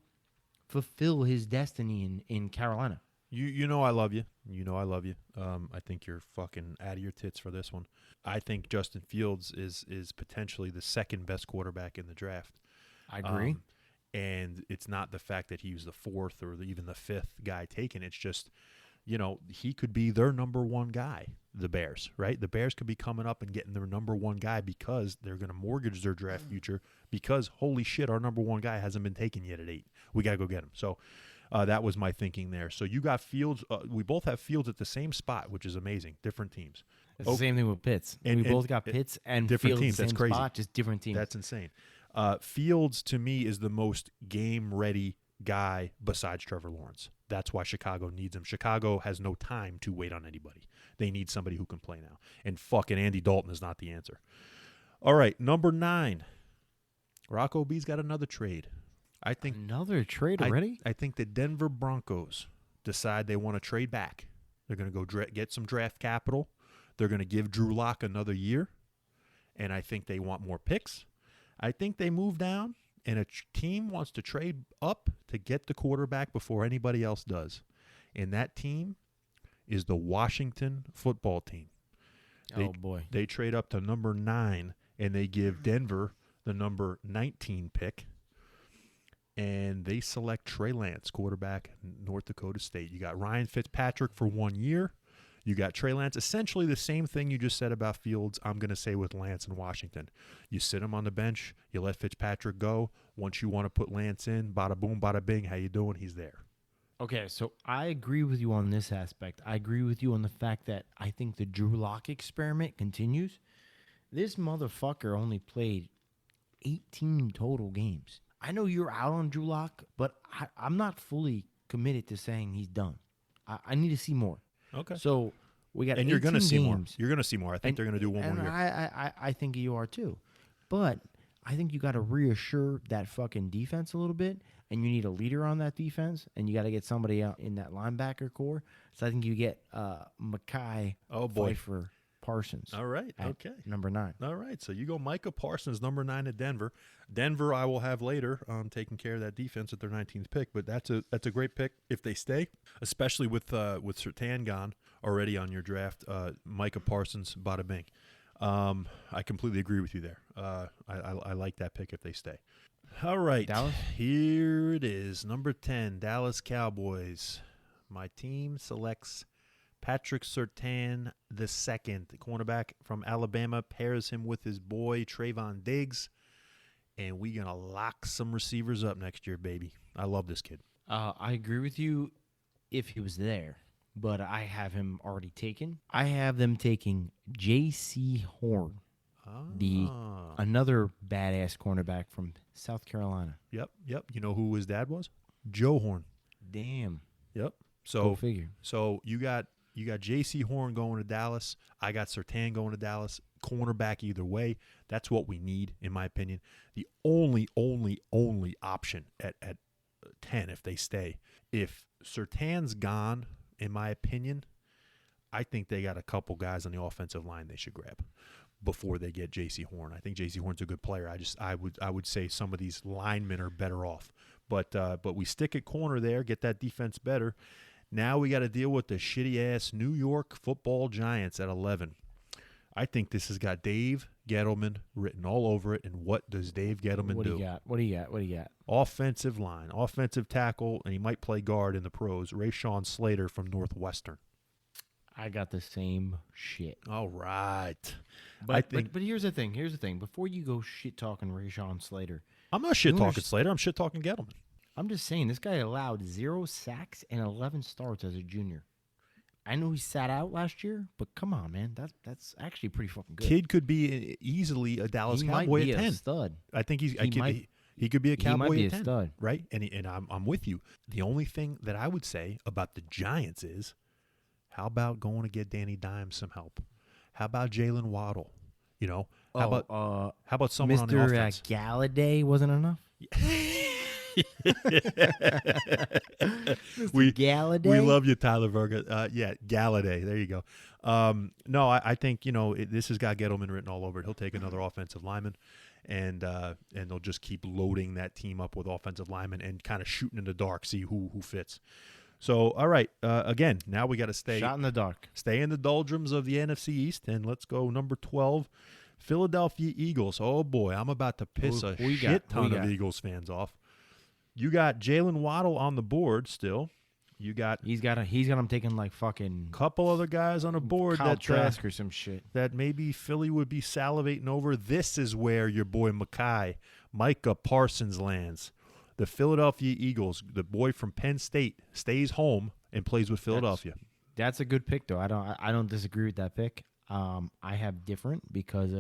fulfill his destiny in Carolina? You know I love you. You know I love you. I think you're fucking out of your tits for this one. I think Justin Fields is potentially the 2nd best quarterback in the draft. I agree. And it's not the fact that he was the 4th or even the 5th guy taken. It's just, he could be their number 1 guy, the Bears, right? The Bears could be coming up and getting their number 1 guy because they're going to mortgage their draft future because, holy shit, our number 1 guy hasn't been taken yet at 8. We got to go get him. So that was my thinking there. So you got Fields. We both have Fields at the same spot, which is amazing. Different teams. It's the same thing with Pitts. We both got Pitts and different Fields teams. Same That's crazy. Spot, just different teams. That's insane. Fields, to me, is the most game-ready guy besides Trevor Lawrence. That's why Chicago needs him. Chicago has no time to wait on anybody. They need somebody who can play now. And fucking Andy Dalton is not the answer. All right, number 9. Rocco B's got another trade. I think another trade already? I think the Denver Broncos decide they want to trade back. They're going to go get some draft capital. They're going to give Drew Lock another year. And I think they want more picks. I think they move down, and a team wants to trade up to get the quarterback before anybody else does. And that team is the Washington football team. Oh, boy. They trade up to number 9, and they give Denver the number 19 pick. and they select Trey Lance, quarterback, North Dakota State. You got Ryan Fitzpatrick for 1 year. You got Trey Lance. Essentially the same thing you just said about Fields, I'm going to say with Lance in Washington. You sit him on the bench. You let Fitzpatrick go. Once you want to put Lance in, bada boom, bada bing, how you doing? He's there. Okay, so I agree with you on this aspect. I agree with you on the fact that I think the Drew Lock experiment continues. This motherfucker only played 18 total games. I know you're out on Drew Lock, but I'm not fully committed to saying he's done. I need to see more. Okay. So we got, and you're going to see more. games. You're going to see more. I think they're going to do one more And year. I think you are too. But I think you got to reassure that fucking defense a little bit, and you need a leader on that defense, and you got to get somebody out in that linebacker core. So I think you get McKay, Pfeiffer, Parsons. All right. Okay. Number 9. All right. So you go Micah Parsons, number 9 at Denver. Denver, I will have later, taking care of that defense at their 19th pick. But that's a great pick if they stay, especially with Surtain gone already on your draft. Micah Parsons, bada bing. I completely agree with you there. I like that pick if they stay. All right. Dallas? Here it is. Number 10, Dallas Cowboys. My team selects Patrick Surtain II, the cornerback from Alabama, pairs him with his boy Trayvon Diggs, and we're going to lock some receivers up next year, baby. I love this kid. I agree with you if he was there, but I have him already taken. I have them taking J.C. Horn, another badass cornerback from South Carolina. Yep. You know who his dad was? Joe Horn. Damn. Yep. So go figure. So you got J.C. Horn going to Dallas. I got Surtain going to Dallas. Cornerback either way. That's what we need, in my opinion. The only option at 10 if they stay. If Surtain's gone, in my opinion, I think they got a couple guys on the offensive line they should grab before they get J.C. Horn. I think J.C. Horn's a good player. I would say some of these linemen are better off. But we stick at corner there, get that defense better. Now we got to deal with the shitty-ass New York Football Giants at 11. I think this has got Dave Gettleman written all over it. And what does Dave Gettleman do? What do you got? Offensive line, offensive tackle, and he might play guard in the pros. Rashawn Slater from Northwestern. I got the same shit. All right. But here's the thing. Before you go shit-talking Rashawn Slater. I'm not shit-talking Slater. I'm shit-talking Gettleman. I'm just saying, this guy allowed 0 sacks and 11 starts as a junior. I know he sat out last year, but come on, man. That's actually pretty fucking good. Kid could be easily a Dallas Cowboy at 10. A stud. I think he could be a Cowboy he might be at a 10. Stud. Right? And I'm with you. The only thing that I would say about the Giants is, how about going to get Danny Dimes some help? How about Jalen Waddle? You know, how about someone Mr. on the offense? Galladay wasn't enough? Galladay? We love you, Tyler Verga. Galladay. There you go. No, I think, this has got Gettleman written all over it. He'll take another offensive lineman, and they'll just keep loading that team up with offensive linemen and kind of shooting in the dark, see who fits. So, all right, again, now we got to stay. Shot in the dark. Stay in the doldrums of the NFC East, and let's go number 12, Philadelphia Eagles. Oh, boy, I'm about to piss a shit ton of Eagles fans off. You got Jalen Waddle on the board still. He's got him taking like fucking couple other guys on the board Kyle Trask or some shit that maybe Philly would be salivating over. This is where your boy Micah Parsons lands. The Philadelphia Eagles, the boy from Penn State, stays home and plays with Philadelphia. That's a good pick, though. I don't disagree with that pick. I have different because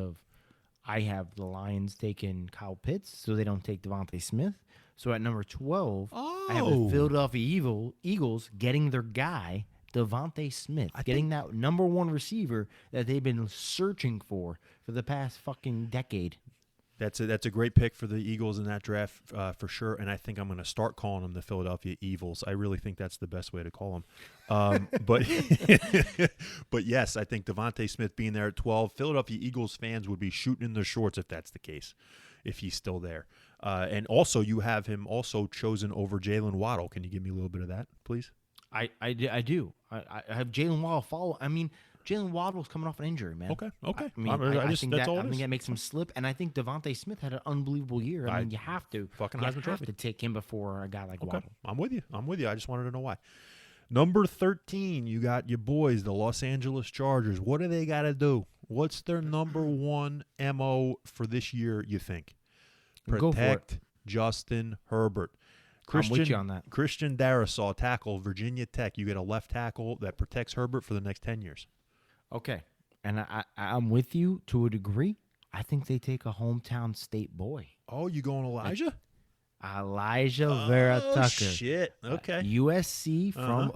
I have the Lions taking Kyle Pitts, so they don't take Devontae Smith. So at number 12, I have the Philadelphia Eagles getting their guy, Devontae Smith, getting that number 1 receiver that they've been searching for the past fucking decade. That's a great pick for the Eagles in that draft for sure, and I think I'm going to start calling them the Philadelphia Evils. I really think that's the best way to call them. But yes, I think Devontae Smith being there at 12, Philadelphia Eagles fans would be shooting in their shorts if that's the case, if he's still there. And also, you have him also chosen over Jalen Waddle. Can you give me a little bit of that, please? I do. I have Jalen Waddle follow. I mean, Jalen Waddle's coming off an injury, man. Okay. I mean, I think that's all I it think is. that makes him slip, and I think Devontae Smith had an unbelievable year. I mean, you have to. Fucking You Heisman have Trophy. to take him before a guy like Okay, Waddle. I'm with you. I just wanted to know why. Number 13, you got your boys, the Los Angeles Chargers. What do they got to do? What's their number one MO for this year, you think? Go for it. Protect Justin Herbert. I'm with you on that. Christian Darrisaw, tackle, Virginia Tech. You get a left tackle that protects Herbert for the next 10 years. Okay, and I'm with you to a degree. I think they take a hometown state boy. Oh, you going Elijah? Elijah Vera Tucker. Shit. Okay. USC from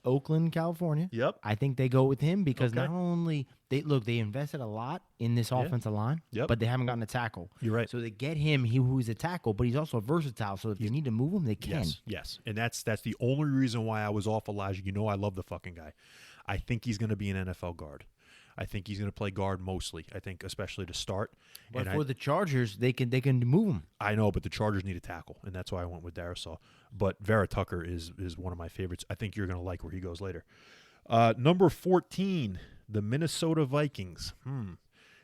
Oakland, California. Yep. I think they go with him because Okay. not only they invested a lot in this offensive line, Yep. but they haven't gotten a tackle. You're right. So they get him, who's a tackle, but he's also versatile. So if they need to move him, they can. Yes. And that's the only reason why I was off Elijah. You know I love the fucking guy. I think he's going to be an NFL guard. I think he's going to play guard mostly. I think especially to start. But And for the Chargers, they can move him. I know, but the Chargers need a tackle, and that's why I went with Darrisaw. But Vera Tucker is one of my favorites. I think you're going to like where he goes later. Number 14, the Minnesota Vikings.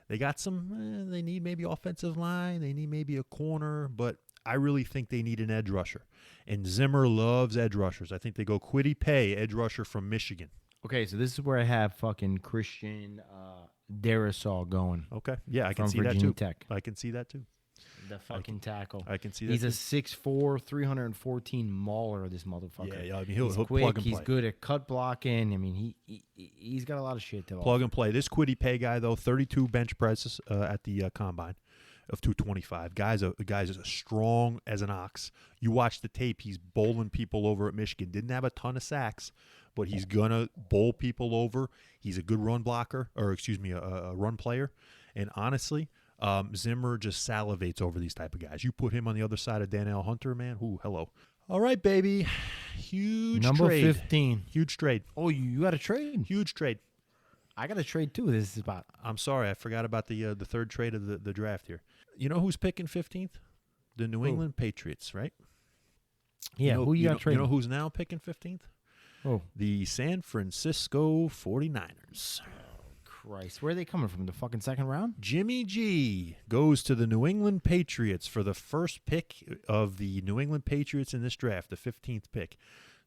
They got some. They need maybe offensive line. They need maybe a corner, but I really think they need an edge rusher. And Zimmer loves edge rushers. I think they go Kwity Paye, edge rusher from Michigan. Okay, so this is where I have fucking Christian Darrisaw going. Okay, yeah, I can From see that Virginia too. Tech. I can see that too. The fucking tackle. I can see that. He's too. a 6'4", 314 mauler, this motherfucker. Yeah. I mean, he'll He's quick. plug and play. He's good at cut blocking. I mean, he's got a lot of shit to Plug and play. This Kwity Paye guy, though, 32 bench presses at the combine of 225. Guy's as strong as an ox. You watch the tape, he's bowling people over at Michigan. Didn't have a ton of sacks, but he's going to bowl people over. He's a good run blocker, or excuse me, a run player. And honestly, Zimmer just salivates over these type of guys. You put him on the other side of Danielle Hunter, man. Ooh, hello. All right, baby. Huge Number trade. 15. Huge trade. Oh, you got a trade? Huge trade. I got a trade too. This is about. I'm sorry, I forgot about the third trade of the draft here. You know who's picking 15th? The New England Patriots, right? Yeah, who you got trading? You know who's now picking 15th? Oh, The San Francisco 49ers. Christ. Where are they coming from? The fucking second round? Jimmy G goes to the New England Patriots for the first pick of the New England Patriots in this draft, the 15th pick.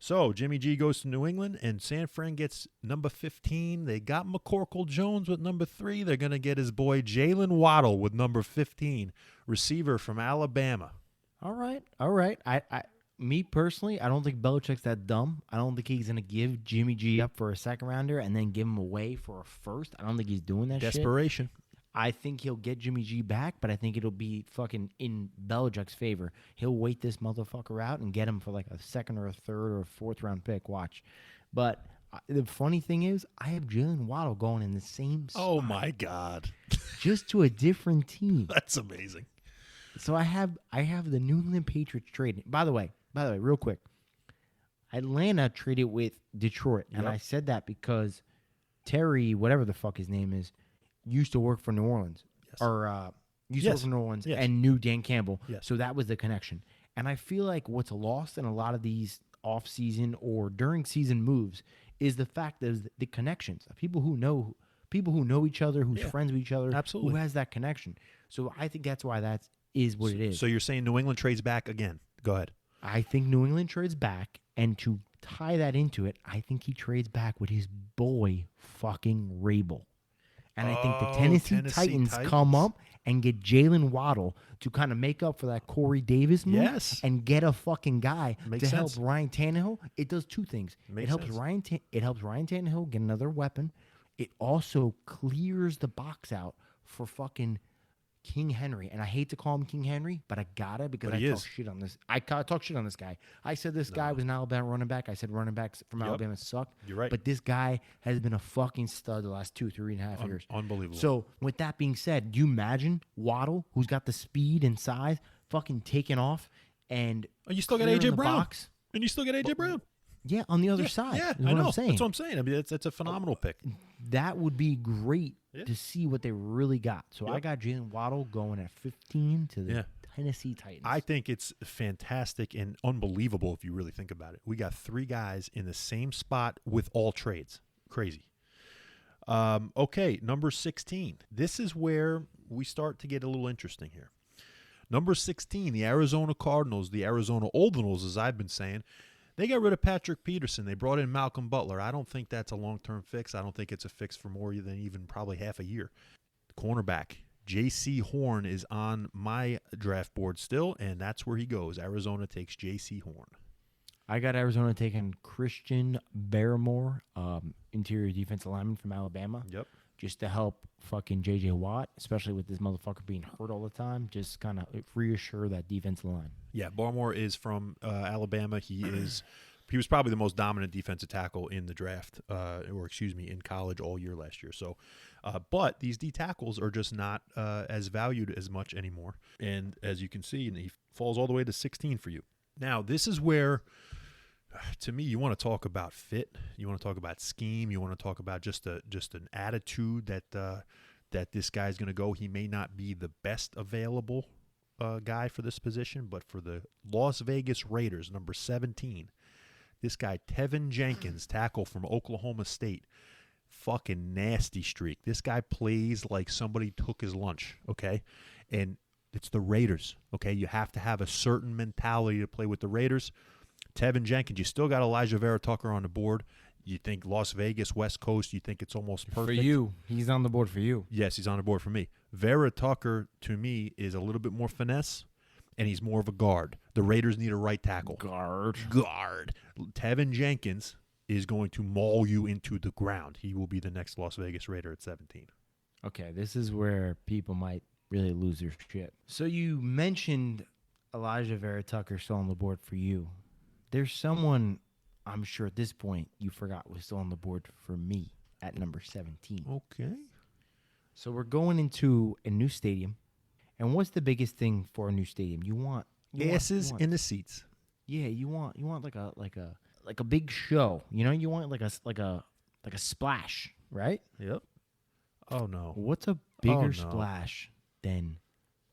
So Jimmy G goes to New England, and San Fran gets number 15. They got McCorkle Jones with number 3. They're going to get his boy Jalen Waddle with number 15, receiver from Alabama. All right. Me personally, I don't think Belichick's that dumb. I don't think he's going to give Jimmy G up for a second rounder and then give him away for a first. I don't think he's doing that shit. Desperation. I think he'll get Jimmy G back, but I think it'll be fucking in Belichick's favor. He'll wait this motherfucker out and get him for like a second or a third or a fourth round pick. Watch. But the funny thing is, I have Jalen Waddle going in the same spot. Oh, my God. Just to a different team. That's amazing. So I have the New England Patriots trading. By the way, real quick, Atlanta traded with Detroit, and Yep. I said that because Terry, whatever the fuck his name is, used to work for New Orleans, Yes. or used to work for New Orleans, Yes. and knew Dan Campbell. Yes. So that was the connection. And I feel like what's lost in a lot of these off-season or during season moves is the fact that the connections of people who know each other, who's Yeah. friends with each other, Absolutely. who has that connection. So I think that's why that is what it is. So you're saying New England trades back again. Go ahead. I think New England trades back, and to tie that into it, I think he trades back with his boy fucking Rabel. And I think the Tennessee Titans come up and get Jalen Waddle to kind of make up for that Corey Davis move Yes. and get a fucking guy Makes to sense. help Ryan Tannehill. It does two things. Makes it helps sense. Ryan Tannehill get another weapon. It also clears the box out for fucking King Henry. And I hate to call him King Henry, but I gotta because But I he talk is. shit on this. I talk shit on this guy. I said this guy was an Alabama running back. I said running backs from Yep. Alabama suck. You're right. But this guy has been a fucking stud the last 3.5 years. Unbelievable. So with that being said, do you imagine Waddle, who's got the speed and size, fucking taking off and you still got clearing AJ the Brown. box? And you still get AJ Brown. Yeah, on the other side. Yeah, is I what know. I'm saying. That's what I'm saying. I mean, that's a phenomenal pick. That would be great Yeah. to see what they really got. So I Yep. got Jalen Waddle going at 15 to the Yeah. Tennessee Titans. I think it's fantastic and unbelievable if you really think about it. We got 3 guys in the same spot with all trades. Crazy. Okay, number 16. This is where we start to get a little interesting here. Number 16, the Arizona Cardinals, the Arizona Oldinals, as I've been saying. They got rid of Patrick Peterson. They brought in Malcolm Butler. I don't think that's a long-term fix. I don't think it's a fix for more than even probably half a year. Cornerback, J.C. Horn is on my draft board still, and that's where he goes. Arizona takes J.C. Horn. I got Arizona taking Christian Barrymore, interior defensive lineman from Alabama. Yep. Just to help fucking J.J. Watt, especially with this motherfucker being hurt all the time. Just kind of reassure that defensive line. Yeah, Barmore is from Alabama. He was probably the most dominant defensive tackle in the draft, in college all year last year. So, but these D tackles are just not as valued as much anymore. And as you can see, he falls all the way to 16 for you. Now, this is where, to me, you want to talk about fit. You want to talk about scheme. You want to talk about just an attitude that this guy's going to go. He may not be the best available guy for this position, but for the Las Vegas Raiders, number 17, this guy, Tevin Jenkins, tackle from Oklahoma State, fucking nasty streak. This guy plays like somebody took his lunch, okay? And it's the Raiders, okay? You have to have a certain mentality to play with the Raiders. Tevin Jenkins, you still got Elijah Vera Tucker on the board. You think Las Vegas, West Coast, you think it's almost perfect. For you. He's on the board for you. Yes, he's on the board for me. Vera Tucker, to me, is a little bit more finesse, and he's more of a guard. The Raiders need a right tackle. Guard. Tevin Jenkins is going to maul you into the ground. He will be the next Las Vegas Raider at 17. Okay, this is where people might really lose their shit. So you mentioned Elijah Vera Tucker still on the board for you. There's someone, I'm sure at this point, you forgot was still on the board for me at number 17. Okay. So we're going into a new stadium. And what's the biggest thing for a new stadium? You want asses in the seats. Yeah, you want like a big show. You know, you want like a splash, right? Yep. Oh no. What's a bigger splash than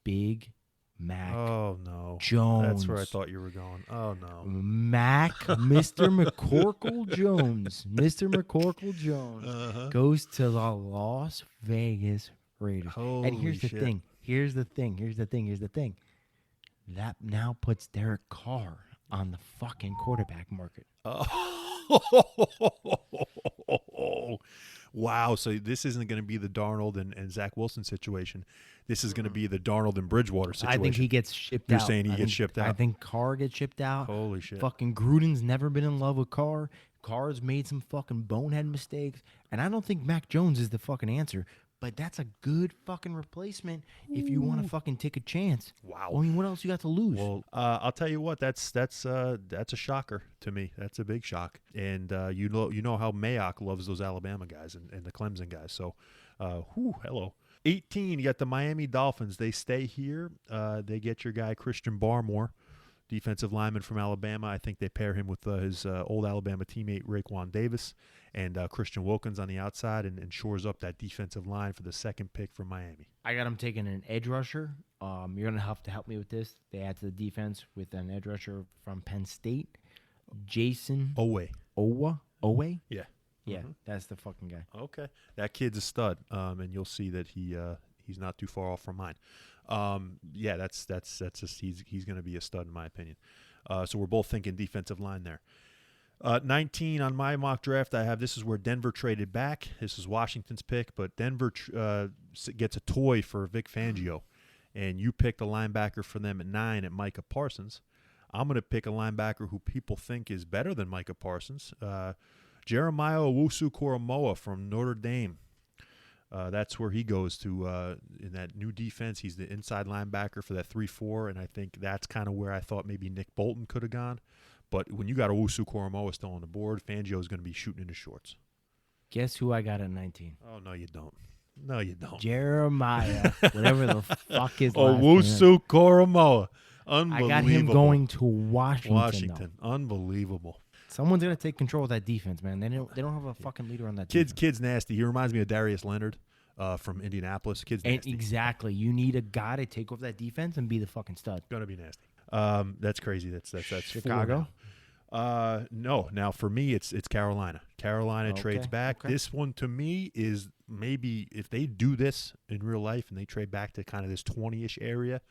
Big Mac? Oh no. Jones. That's where I thought you were going. Oh no. Mac, Mr. McCorkle Jones. Mr. McCorkle Jones goes to the Las Vegas Raiders. Holy and here's the shit. thing. Here's the thing. That now puts Derek Carr on the fucking quarterback market. Wow. So this isn't going to be the Darnold and Zach Wilson situation. This is going to be the Darnold and Bridgewater situation. I think he gets shipped You're out. saying he gets shipped out? I think Carr gets shipped out. Holy shit. Fucking Gruden's never been in love with Carr. Carr's made some fucking bonehead mistakes. And I don't think Mac Jones is the fucking answer. But that's a good fucking replacement if you want to fucking take a chance. Wow. I mean, what else you got to lose? Well, I'll tell you what. That's a shocker to me. That's a big shock. And you know how Mayock loves those Alabama guys and the Clemson guys. So, hello. 18. You got the Miami Dolphins. They stay here. They get your guy Christian Barmore, defensive lineman from Alabama. I think they pair him with his old Alabama teammate Raekwon Davis and Christian Wilkins on the outside and shores up that defensive line for the second pick for Miami. I got him taking an edge rusher. You're going to have to help me with this. They add to the defense with an edge rusher from Penn State, Jason Owe. Owe? Yeah. Yeah, that's the fucking guy. Okay. That kid's a stud, and you'll see that he's not too far off from mine. Yeah, that's just he's going to be a stud in my opinion. So we're both thinking defensive line there. 19 on my mock draft, I have this is where Denver traded back. This is Washington's pick, but Denver gets a toy for Vic Fangio, and you picked a linebacker for them at 9 at Micah Parsons. I'm going to pick a linebacker who people think is better than Micah Parsons, Jeremiah Owusu-Koramoah from Notre Dame. That's where he goes to in that new defense. He's the inside linebacker for that 3-4, and I think that's kind of where I thought maybe Nick Bolton could have gone. But when you got Owusu-Koramoah still on the board, Fangio is going to be shooting into shorts. Guess who I got at 19? Oh, no, you don't. No, you don't. Jeremiah, whatever the fuck his last name. Owusu-Koramoah. Unbelievable. I got him going to Washington. Washington. Unbelievable. Someone's gonna take control of that defense, man. They don't have a fucking leader on that defense. Kid's nasty. He reminds me of Darius Leonard from Indianapolis. Kid's nasty. Exactly. You need a guy to take over that defense and be the fucking stud. Gonna be nasty. That's crazy. That's Chicago. No. Now for me, it's Carolina. Carolina trades Okay, back. okay. This one to me is maybe if they do this in real life and they trade back to kind of this 20-ish area,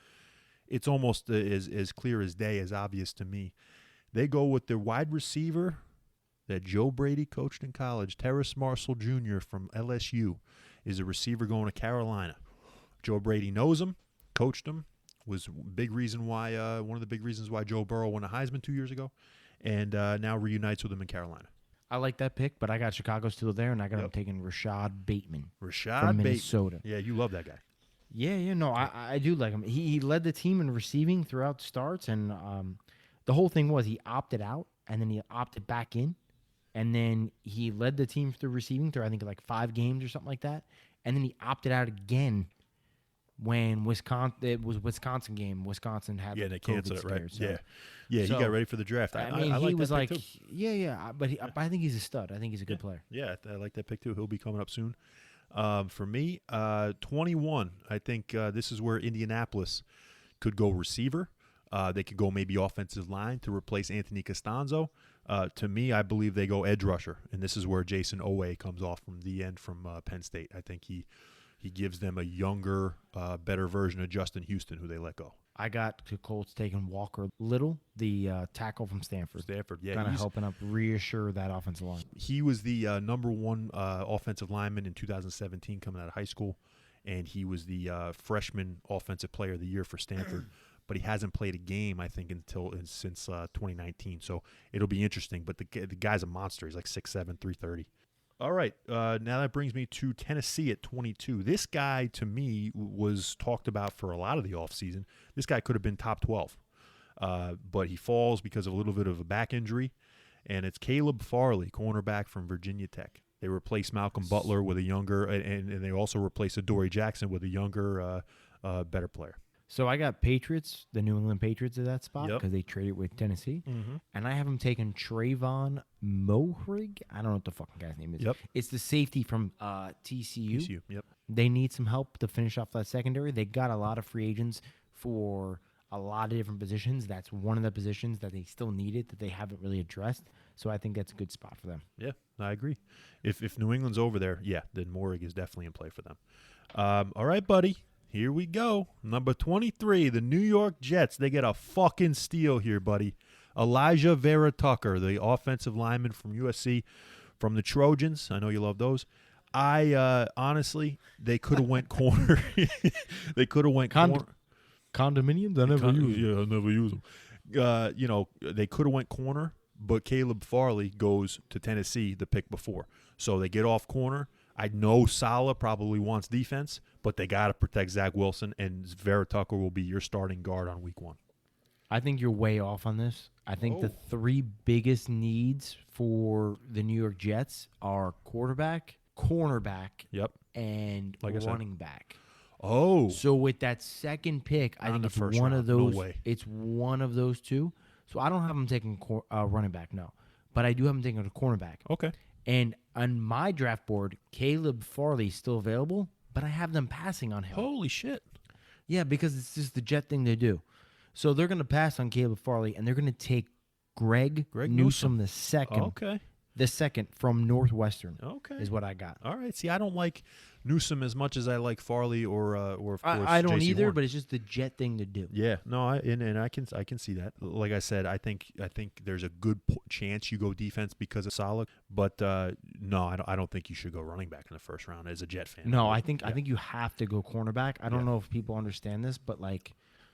it's almost as clear as day, as obvious to me. They go with their wide receiver that Joe Brady coached in college, Terrace Marshall Jr. from LSU, is a receiver going to Carolina. Joe Brady knows him, coached him, was big reason why one of the big reasons why Joe Burrow won a Heisman 2 years ago, and now reunites with him in Carolina. I like that pick, but I got Chicago still there, and I got him taking Rashad Bateman Rashad from Bateman. Minnesota. Yeah, you love that guy. Yeah, no, I do like him. He led the team in receiving throughout starts, and the whole thing was he opted out, and then he opted back in, and then he led the team through receiving through, I think, like 5 games or something like that, and then he opted out again when Wisconsin game. Wisconsin had Yeah, they COVID canceled it, right? scare, so- Yeah, So, he got ready for the draft. I mean, I he like was that pick like, too. yeah, but I think he's a stud. I think he's a good player. Yeah, I like that pick too. He'll be coming up soon. For me, 21, I think this is where Indianapolis could go receiver. They could go maybe offensive line to replace Anthony Costanzo. To me, I believe they go edge rusher, and this is where Jason Owe comes off from the end from Penn State. I think he gives them a younger, better version of Justin Houston, who they let go. I got the Colts taking Walker Little, the tackle from Stanford. Yeah, Kind of helping up reassure that offensive line. He was the number 1 offensive lineman in 2017 coming out of high school, and he was the freshman offensive player of the year for Stanford. But he hasn't played a game, I think, since 2019. So it'll be interesting. But the guy's a monster. He's like 6'7", 330. All right, now that brings me to Tennessee at 22. This guy, to me, was talked about for a lot of the offseason. This guy could have been top 12, but he falls because of a little bit of a back injury, and it's Caleb Farley, cornerback from Virginia Tech. They replaced Malcolm Butler with a younger, and they also replaced Adoree Jackson with a younger, better player. So I got Patriots, the New England Patriots at that spot Yep. because they traded with Tennessee. Mm-hmm. And I have them taking Trayvon Mohrig. I don't know what the fucking guy's name is. Yep. It's the safety from TCU. Yep. They need some help to finish off that secondary. They got a lot of free agents for a lot of different positions. That's one of the positions that they still needed that they haven't really addressed. So I think that's a good spot for them. Yeah, I agree. If New England's over there, yeah, then Mohrig is definitely in play for them. All right, buddy. Here we go. Number 23, the New York Jets. They get a fucking steal here, buddy. Elijah Vera Tucker, the offensive lineman from USC, from the Trojans. I know you love those. Honestly, they could have went corner. They could have went corner. Condominiums? I never use them. Yeah, I never use them. They could have went corner, but Caleb Farley goes to Tennessee the pick before. So they get off corner. I know Saleh probably wants defense, but they got to protect Zach Wilson, and Vera Tucker will be your starting guard on week 1. I think you're way off on this. I think the 3 biggest needs for the New York Jets are quarterback, cornerback, Yep. and Like I said. running back. Oh. So with that second pick, I Not in think the it's first one round. of those. No way. It's one of those 2. So I don't have them taking running back, no, but I do have them taking a cornerback. Okay. And on my draft board, Caleb Farley is still available, but I have them passing on him. Holy shit. Yeah, because it's just the Jet thing to do. So they're going to pass on Caleb Farley, and they're going to take Greg Newsome the second. Okay. The second from Northwestern. Okay. Is what I got. All right. See, I don't like Newsome as much as I like Farley or of course I don't JC either, Horn. but it's just the Jet thing to do. Yeah, no, and I can see that. Like I said, I think there's a good chance you go defense because of Saleh, but no, I don't think you should go running back in the first round as a Jet fan. No, I think you have to go cornerback. I don't know if people understand this, but like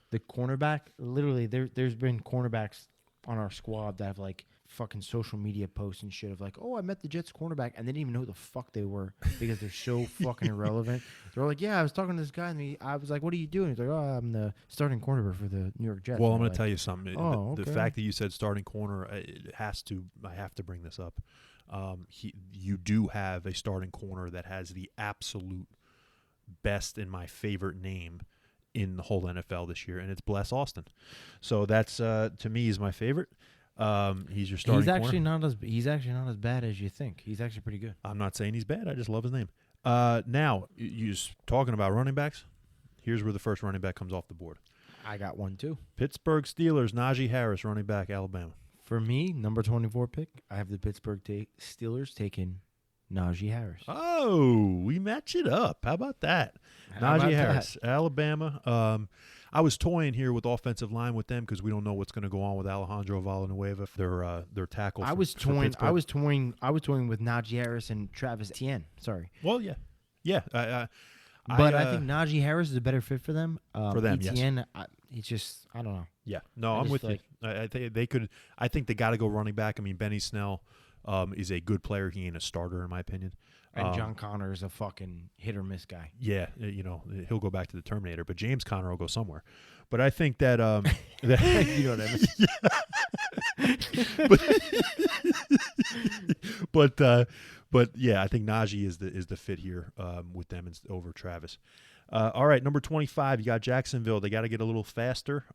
the cornerback, literally, there's been cornerbacks on our squad that have like fucking social media posts and shit of like, oh, I met the Jets cornerback, and they didn't even know who the fuck they were because they're so fucking irrelevant. They're like, yeah, I was talking to this guy, and I was like, what are you doing? He's like, oh, I'm the starting cornerback for the New York Jets. Well, And I'm going like, to tell you something. The okay. fact that you said starting corner, I have to bring this up. You do have a starting corner that has the absolute best and my favorite name in the whole NFL this year, and it's Bless Austin. So that's to me is my favorite. He's your starting corner. He's actually not as bad as you think. He's actually pretty good. I'm not saying he's bad. I just love his name. Now, you're talking about running backs. Here's where the first running back comes off the board. I got one too. Pittsburgh Steelers, Najee Harris, running back, Alabama. For me, number 24 pick, I have the Pittsburgh Steelers taking Najee Harris. Oh, we match it up. How about that? How about Najee Harris, Alabama. I was toying here with offensive line with them because we don't know what's going to go on with Alejandro Villanueva, their tackle. I was toying with Najee Harris and Travis Etienne. Sorry. Well, yeah. But I think Najee Harris is a better fit for them. yes. Etienne, it's just I don't know. Yeah, no, I'm with you. I think they could. I think they got to go running back. I mean, Benny Snell is a good player. He ain't a starter in my opinion. And John Connor is a fucking hit or miss guy. Yeah, he'll go back to the Terminator, but James Conner will go somewhere. But I think that you know what I mean. But yeah, I think Najee is the fit here with them over Travis. All right, number 25, you got Jacksonville. They got to get a little faster,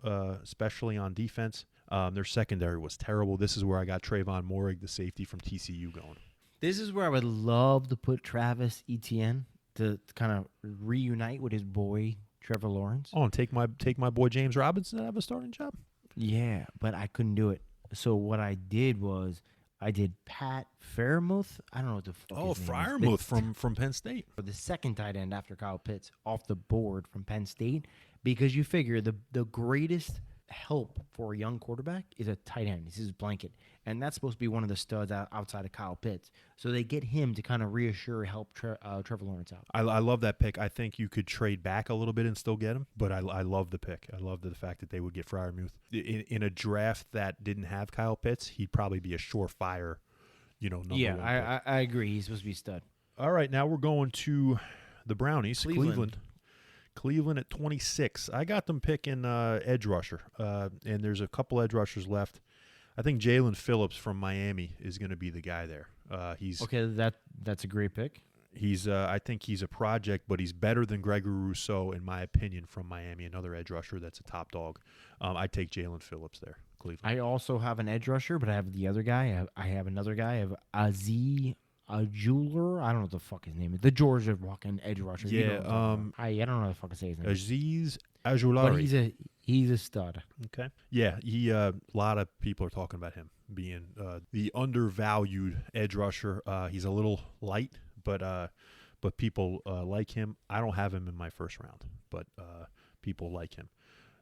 especially on defense. Their secondary was terrible. This is where I got Trayvon Moehrig, the safety from TCU, going. This is where I would love to put Travis Etienne to kind of reunite with his boy Trevor Lawrence. Oh, and take my boy James Robinson and have a starting job. Yeah, but I couldn't do it. So what I did was I did Pat Fairmouth. I don't know what the fuck his name is. Freiermuth from Penn State. For the second tight end after Kyle Pitts off the board from Penn State, because you figure the greatest help for a young quarterback is a tight end. This is his blanket. And that's supposed to be one of the studs outside of Kyle Pitts. So they get him to kind of help Trevor Lawrence out. I love that pick. I think you could trade back a little bit and still get him, but I love the pick. I love the fact that they would get Freiermuth. In a draft that didn't have Kyle Pitts, he'd probably be a surefire, number one pick. I agree. He's supposed to be a stud. All right, now we're going to the Brownies, Cleveland at 26. I got them picking edge rusher, and there's a couple edge rushers left. I think Jalen Phillips from Miami is going to be the guy there. He's okay. That's a great pick. I think he's a project, but he's better than Gregory Rousseau, in my opinion, from Miami, another edge rusher that's a top dog. I take Jalen Phillips there, Cleveland. I also have an edge rusher, but I have the other guy. I have another guy. I have a jeweler. I don't know what the fuck his name is. The Georgia walking edge rusher. Yeah. I don't know what the fuck to say his name. Aziz Ajulari. But he's a stud. Okay. Yeah. A lot of people are talking about him being the undervalued edge rusher. He's a little light, but people like him. I don't have him in my first round, but people like him.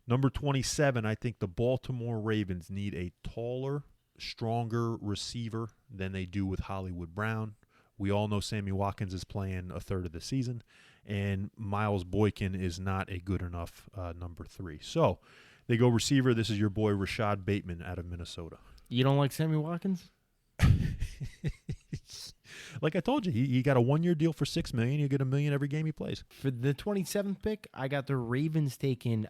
Number 27. I think the Baltimore Ravens need a taller, stronger receiver than they do with Hollywood Brown. We all know Sammy Watkins is playing a third of the season, and Miles Boykin is not a good enough number 3. So they go receiver. This is your boy Rashad Bateman out of Minnesota. You don't like Sammy Watkins? Like I told you, he got a 1-year deal for $6 million. He'll get $1 million every game he plays. For the 27th pick, I got the Ravens taking.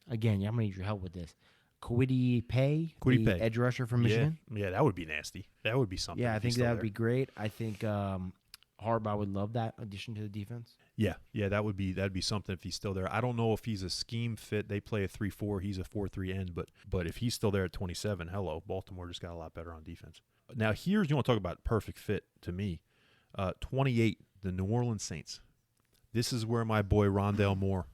Again, I'm gonna need your help with this. Kwity Paye, edge rusher from Michigan. Yeah, that would be nasty. That would be something. Yeah, I think that would be great. I think Harbaugh would love that addition to the defense. Yeah, that'd be something if he's still there. I don't know if he's a scheme fit. They play a 3-4. He's a 4-3 end, but if he's still there at 27, hello, Baltimore just got a lot better on defense. Now you want to talk about perfect fit to me. 28, the New Orleans Saints. This is where my boy Rondale Moore,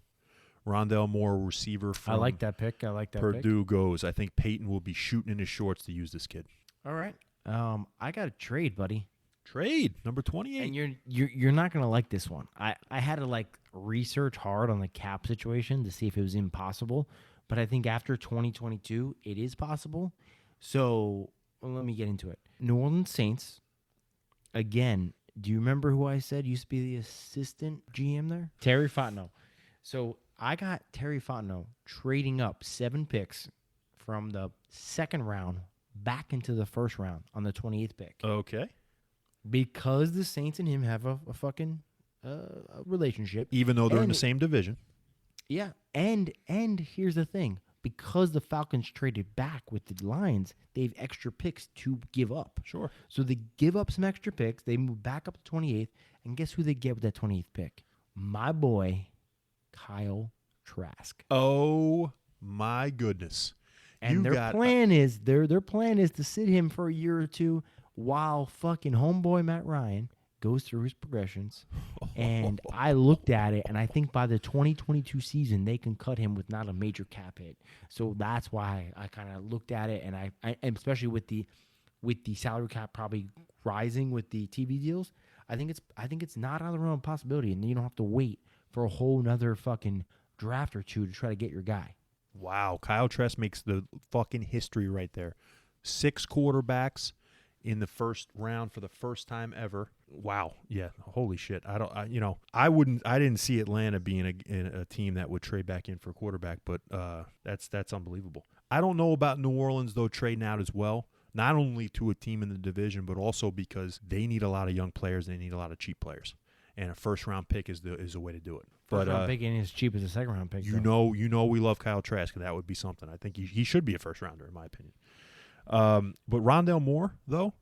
receiver from I like that pick. Purdue goes. I think Peyton will be shooting in his shorts to use this kid. All right. I got a trade, buddy. Trade number 28. And you're not gonna like this one. I had to research hard on the cap situation to see if it was impossible, but I think after 2022 it is possible. So let me get into it. New Orleans Saints. Again, do you remember who I said used to be the assistant GM there? Terry Fontenot. So I got Terry Fontenot trading up 7 picks from the second round back into the first round on the 28th pick. Okay. Because the Saints and him have a fucking relationship. Even though they're in the same division. Yeah. And here's the thing. Because the Falcons traded back with the Lions, they have extra picks to give up. Sure. So they give up some extra picks. They move back up to 28th. And guess who they get with that 28th pick? My boy, Kyle Trask. Oh, my goodness. And their plan is to sit him for a year or two while fucking homeboy Matt Ryan goes through his progressions, and I looked at it, and I think by the 2022 season, they can cut him with not a major cap hit. So that's why I kind of looked at it, and I and especially with the salary cap probably rising with the TV deals, I think it's not out of the realm of possibility, and you don't have to wait for a whole nother fucking draft or two to try to get your guy. Wow, Kyle Trask makes the fucking history right there. 6 quarterbacks in the first round for the first time ever. Wow, yeah, holy shit. I didn't see Atlanta being a team that would trade back in for a quarterback, but that's unbelievable. I don't know about New Orleans though trading out as well. Not only to a team in the division, but also because they need a lot of young players. They need a lot of cheap players, and a first-round pick is the way to do it. First-round pick ain't as cheap as a second-round pick. You know, we love Kyle Trask, and that would be something. I think he should be a first-rounder, in my opinion. But Rondale Moore, though,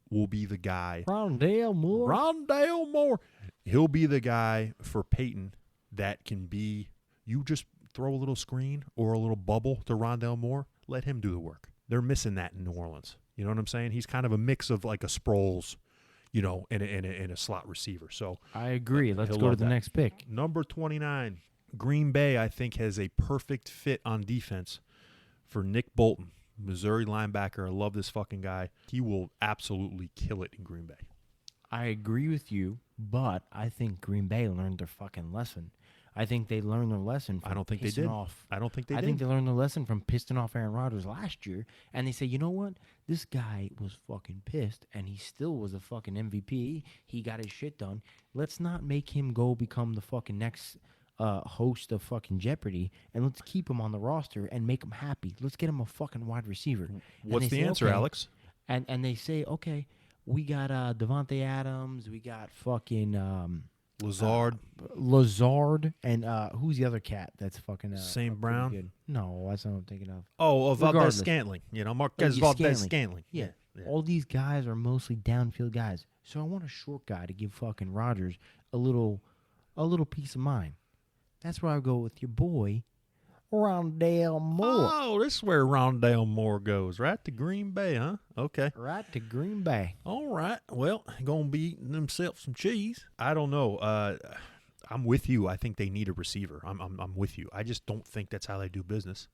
will be the guy. Rondale Moore. He'll be the guy for Peyton that can be. You just throw a little screen or a little bubble to Rondale Moore. Let him do the work. They're missing that in New Orleans. You know what I'm saying? He's kind of a mix of like a Sproles, and a slot receiver. So I agree. Let's go to the next pick. Number 29, Green Bay, I think, has a perfect fit on defense for Nick Bolton, Missouri linebacker. I love this fucking guy. He will absolutely kill it in Green Bay. I agree with you, but I think Green Bay learned their fucking lesson. I think they learned their lesson from I don't think they did. I think they learned their lesson from pissing off Aaron Rodgers last year, and they say, you know what? This guy was fucking pissed, and he still was a fucking MVP. He got his shit done. Let's not make him go become the fucking next host of fucking Jeopardy, and let's keep him on the roster and make him happy. Let's get him a fucking wide receiver. What's the answer, okay. Alex? And they say, okay, we got Devontae Adams, we got fucking Lazard, and who's the other cat that's fucking St. Brown? Good? No, that's not what I'm thinking of. Oh, Valdez-Scantling. Marquez Valdez-Scantling. Yeah. All these guys are mostly downfield guys. So I want a short guy to give fucking Rodgers a little peace of mind. That's where I go with your boy, Rondale Moore. Oh, this is where Rondale Moore goes. Right to Green Bay, huh? Okay. Right to Green Bay. All right. Well, going to be eating themselves some cheese. I don't know. I'm with you. I think they need a receiver. I'm with you. I just don't think that's how they do business.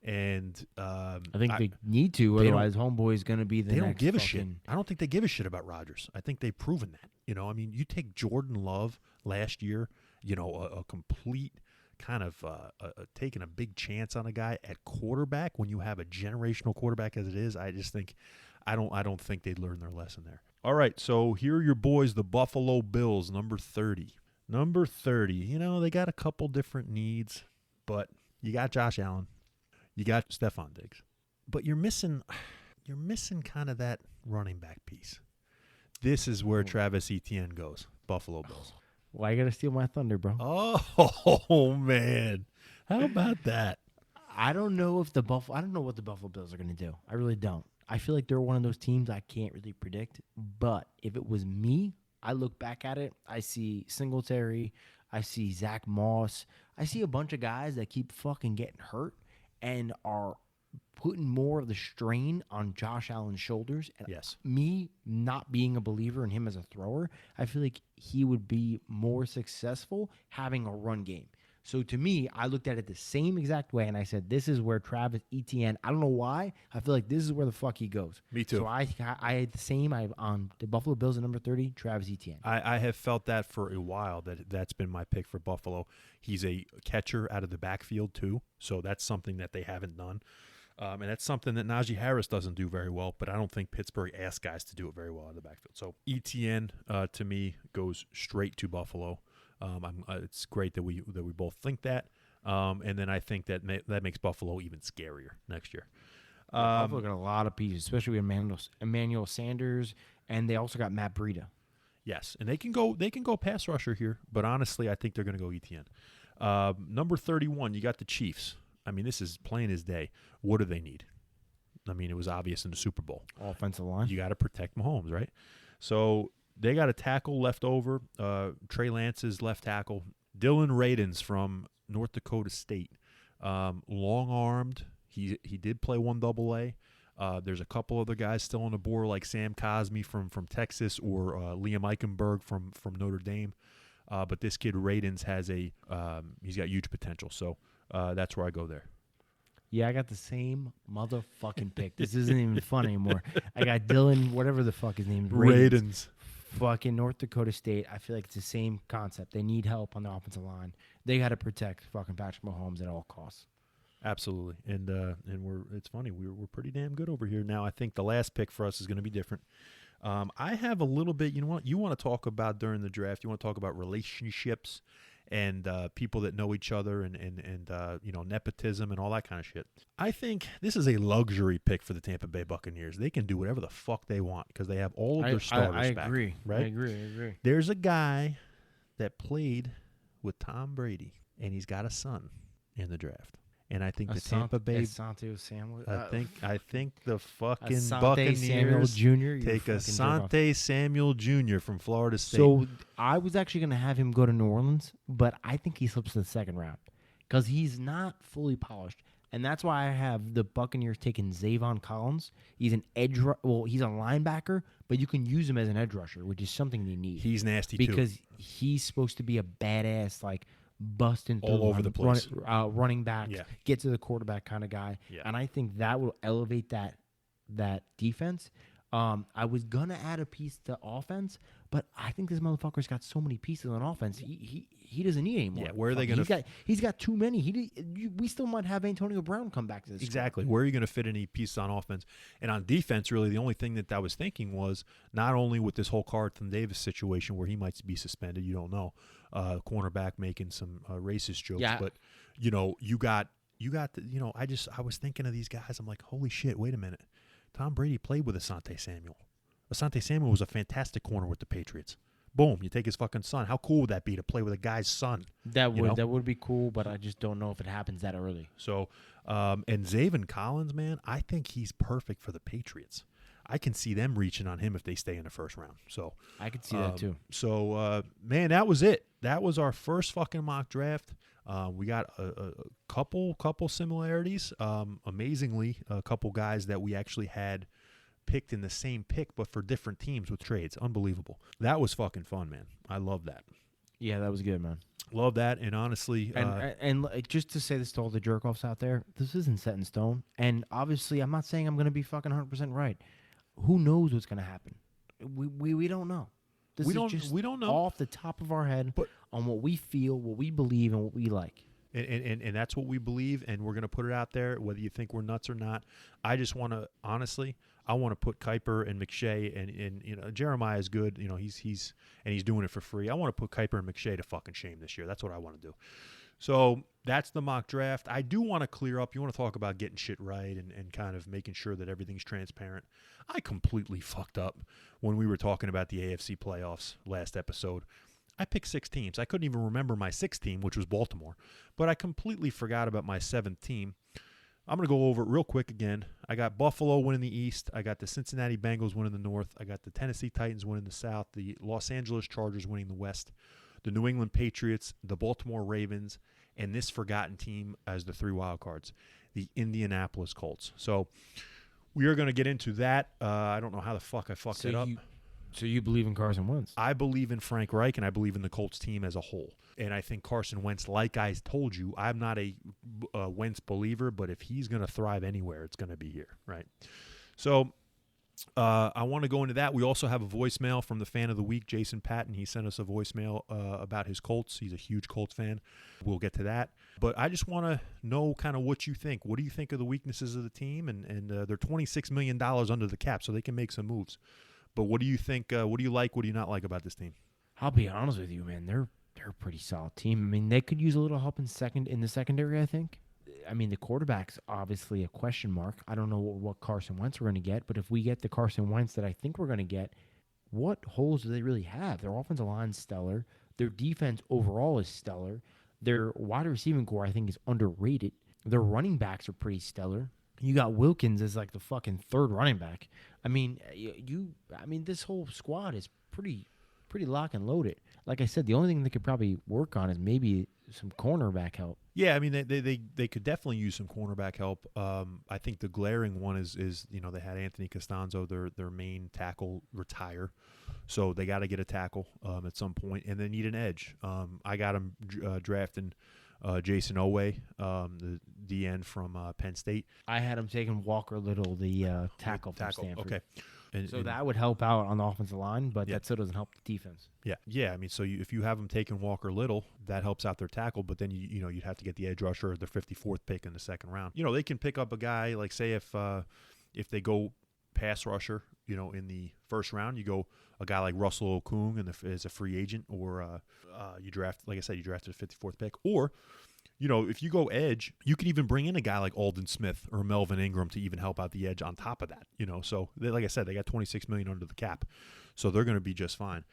And I think they need to. Otherwise, homeboy's going to be the next. They don't give a shit. I don't think they give a shit about Rodgers. I think they've proven that. You take Jordan Love last year, a complete kind of taking a big chance on a guy at quarterback when you have a generational quarterback as it is. I just think I don't think they'd learn their lesson there. All right, so here are your boys, the Buffalo Bills, number 30. Number 30, they got a couple different needs, but you got Josh Allen, you got Stephon Diggs, but you're missing kind of that running back piece. This is where Travis Etienne goes, Buffalo Bills. Why you gotta steal my thunder, bro? Oh man, how about that? I don't know what the Buffalo Bills are gonna do. I really don't. I feel like they're one of those teams I can't really predict. But if it was me, I look back at it. I see Singletary. I see Zach Moss. I see a bunch of guys that keep fucking getting hurt and are putting more of the strain on Josh Allen's shoulders. And yes. Me not being a believer in him as a thrower, I feel like he would be more successful having a run game. So to me, I looked at it the same exact way, and I said, this is where Travis Etienne, I don't know why, I feel like this is where the fuck he goes. Me too. So I had the same. I on the Buffalo Bills at number 30, Travis Etienne. I have felt that for a while, that's been my pick for Buffalo. He's a catcher out of the backfield too, so that's something that they haven't done. And that's something that Najee Harris doesn't do very well, but I don't think Pittsburgh asks guys to do it very well out of the backfield. So Etienne, to me, goes straight to Buffalo. It's great that we both think that, and then I think that makes Buffalo even scarier next year. Buffalo got a lot of pieces, especially with Emmanuel Sanders, and they also got Matt Breida. Yes, and they can go pass rusher here, but honestly, I think they're going to go Etienne. Number 31, you got the Chiefs. I mean, this is plain as day. What do they need? I mean, it was obvious in the Super Bowl. Offensive line. You got to protect Mahomes, right? So they got a tackle left over. Trey Lance's left tackle. Dylan Radins from North Dakota State. Long-armed. He did play 1AA. There's a couple other guys still on the board, like Sam Cosmi from Texas or Liam Eichenberg from Notre Dame. But this kid Radens has he's got huge potential. So that's where I go there. Yeah, I got the same motherfucking pick. This isn't even fun anymore. I got Dylan, whatever the fuck his name is. Radens. Fucking North Dakota State. I feel like it's the same concept. They need help on the offensive line. They got to protect fucking Patrick Mahomes at all costs. Absolutely. And it's funny. We're pretty damn good over here. Now, I think the last pick for us is going to be different. I have a little bit, you know what, you want to talk about during the draft. You want to talk about relationships and people that know each other and nepotism and all that kind of shit. I think this is a luxury pick for the Tampa Bay Buccaneers. They can do whatever the fuck they want because they have all of their starters back. I agree. Right? I agree. There's a guy that played with Tom Brady, and he's got a son in the draft. And I think the Tampa Bay, I think the fucking Buccaneers Samuel Jr. take Asante Samuel Jr. from Florida State. So I was actually going to have him go to New Orleans, but I think he slips to the second round because he's not fully polished. And that's why I have the Buccaneers taking Zavon Collins. He's an he's a linebacker, but you can use him as an edge rusher, which is something they need. He's nasty because he's supposed to be a badass, like, busting through all over the place, running back, get to the quarterback kind of guy, and I think that will elevate that defense. I was gonna add a piece to offense, but I think this motherfucker's got so many pieces on offense. He doesn't need any more. Yeah, where are they gonna? He's got too many. We still might have Antonio Brown come back to this. Exactly. Where are you gonna fit any pieces on offense and on defense? Really, the only thing that I was thinking was not only with this whole Carlton Davis situation where he might be suspended, you don't know. Cornerback making some racist jokes, but you got I was thinking of these guys. I'm like, holy shit, wait a minute. Tom Brady played with Asante Samuel. Asante Samuel was a fantastic corner with the Patriots. Boom, you take his fucking son. How cool would that be to play with a guy's son? That would be cool, but I just don't know if it happens that early. So, and Zavon Collins, man, I think he's perfect for the Patriots. I can see them reaching on him if they stay in the first round. So I could see that too. So, man, that was it. That was our first fucking mock draft. We got a couple similarities. Amazingly, a couple guys that we actually had picked in the same pick, but for different teams with trades. Unbelievable. That was fucking fun, man. I love that. Yeah, that was good, man. Love that. And honestly, and just to say this to all the jerk-offs out there, this isn't set in stone. And obviously, I'm not saying I'm going to be fucking 100% right. Who knows what's going to happen? We don't know. We don't know off the top of our head, but on what we feel, what we believe, and what we like. And that's what we believe, and we're going to put it out there, whether you think we're nuts or not. I just want to, honestly, I want to put Kiper and McShay, and Jeremiah is good. He's doing it for free. I want to put Kiper and McShay to fucking shame this year. That's what I want to do. So that's the mock draft. I do want to clear up. You want to talk about getting shit right and kind of making sure that everything's transparent. I completely fucked up when we were talking about the AFC playoffs last episode. I picked 6 teams. I couldn't even remember my 6th team, which was Baltimore. But I completely forgot about my 7th team. I'm going to go over it real quick again. I got Buffalo winning the East. I got the Cincinnati Bengals winning the North. I got the Tennessee Titans winning the South. The Los Angeles Chargers winning the West. The New England Patriots, the Baltimore Ravens, and this forgotten team as the 3 wild cards, the Indianapolis Colts. So we are going to get into that. I don't know how the fuck I fucked it up. So you believe in Carson Wentz? I believe in Frank Reich, and I believe in the Colts team as a whole. And I think Carson Wentz, like I told you, I'm not a Wentz believer, but if he's going to thrive anywhere, it's going to be here, right? So I want to go into that. We also have a voicemail from the fan of the week, Jason Patton. He sent us a voicemail about his Colts. He's a huge Colts fan. We'll get to that. But I just want to know kind of what you think. What do you think of the weaknesses of the team? And they're $26 million under the cap, so they can make some moves. But what do you think? What do you like? What do you not like about this team? I'll be honest with you, man. They're a pretty solid team. I mean, they could use a little help in the secondary, I think. I mean, the quarterback's obviously a question mark. I don't know what Carson Wentz we're going to get, but if we get the Carson Wentz that I think we're going to get, what holes do they really have? Their offensive line's stellar. Their defense overall is stellar. Their wide receiving core, I think, is underrated. Their running backs are pretty stellar. You got Wilkins as like the fucking 3rd running back. I mean, this whole squad is pretty lock and loaded. Like I said, the only thing they could probably work on is maybe some cornerback help. Yeah, I mean they could definitely use some cornerback help. I think the glaring one is they had Anthony Costanzo, their main tackle, retire, so they got to get a tackle at some point, and they need an edge. I got them drafting Jason Owe, the DN from Penn State. I had him taking Walker Little, the tackle from Stanford. Okay. So that would help out on the offensive line, but that still doesn't help the defense. Yeah. I mean, so if you have them taking Walker Little, that helps out their tackle. But then you'd have to get the edge rusher or their 54th pick in the second round. They can pick up a guy like, say if they go pass rusher, in the first round, you go a guy like Russell Okung as a free agent, or you draft, like I said, you drafted a 54th pick, or if you go edge, you could even bring in a guy like Aldon Smith or Melvin Ingram to even help out the edge on top of that. So like I said, they got $26 million under the cap, so they're going to be just fine.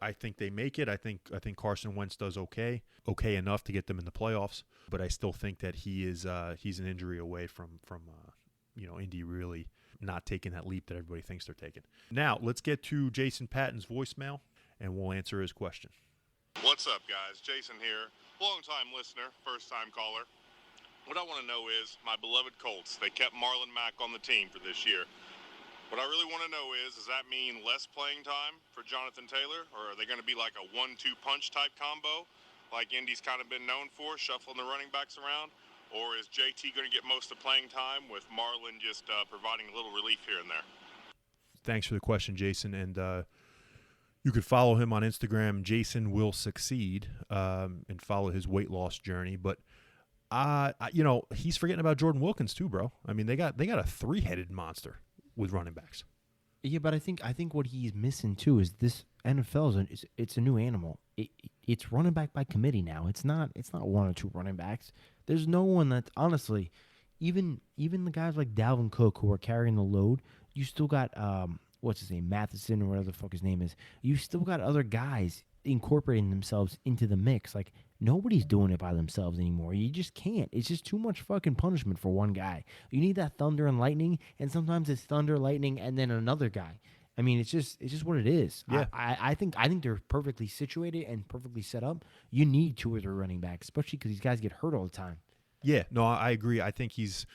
I think they make it. I think Carson Wentz does okay enough to get them in the playoffs, but I still think that he's an injury away from Indy really not taking that leap that everybody thinks they're taking. Now let's get to Jason Patton's voicemail, and we'll answer his question. What's up, guys? Jason here. Long-time listener, first-time caller. What I want to know is, my beloved Colts, they kept Marlon Mack on the team for this year. What I really want to know is, does that mean less playing time for Jonathan Taylor? Or are they going to be like a 1-2 punch type combo, like Indy's kind of been known for, shuffling the running backs around? Or is JT going to get most of playing time with Marlon just providing a little relief here and there? Thanks for the question, Jason. And you could follow him on Instagram, Jason Will Succeed, and follow his weight loss journey. But he's forgetting about Jordan Wilkins too, bro. I mean, they got a 3-headed monster with running backs. Yeah, but I think what he's missing too is this NFL it's a new animal. It's running back by committee now. It's not 1 or 2 running backs. There's no one that honestly, even the guys like Dalvin Cook who are carrying the load. You still got what's his name, Matheson or whatever the fuck his name is. You still got other guys incorporating themselves into the mix. Like, nobody's doing it by themselves anymore. You just can't. It's just too much fucking punishment for one guy. You need that thunder and lightning, and sometimes it's thunder, lightning, and then another guy. I mean, it's just what it is. Yeah. I think they're perfectly situated and perfectly set up. You need 2 or 3 running backs, especially because these guys get hurt all the time. Yeah, no, I agree. I think he's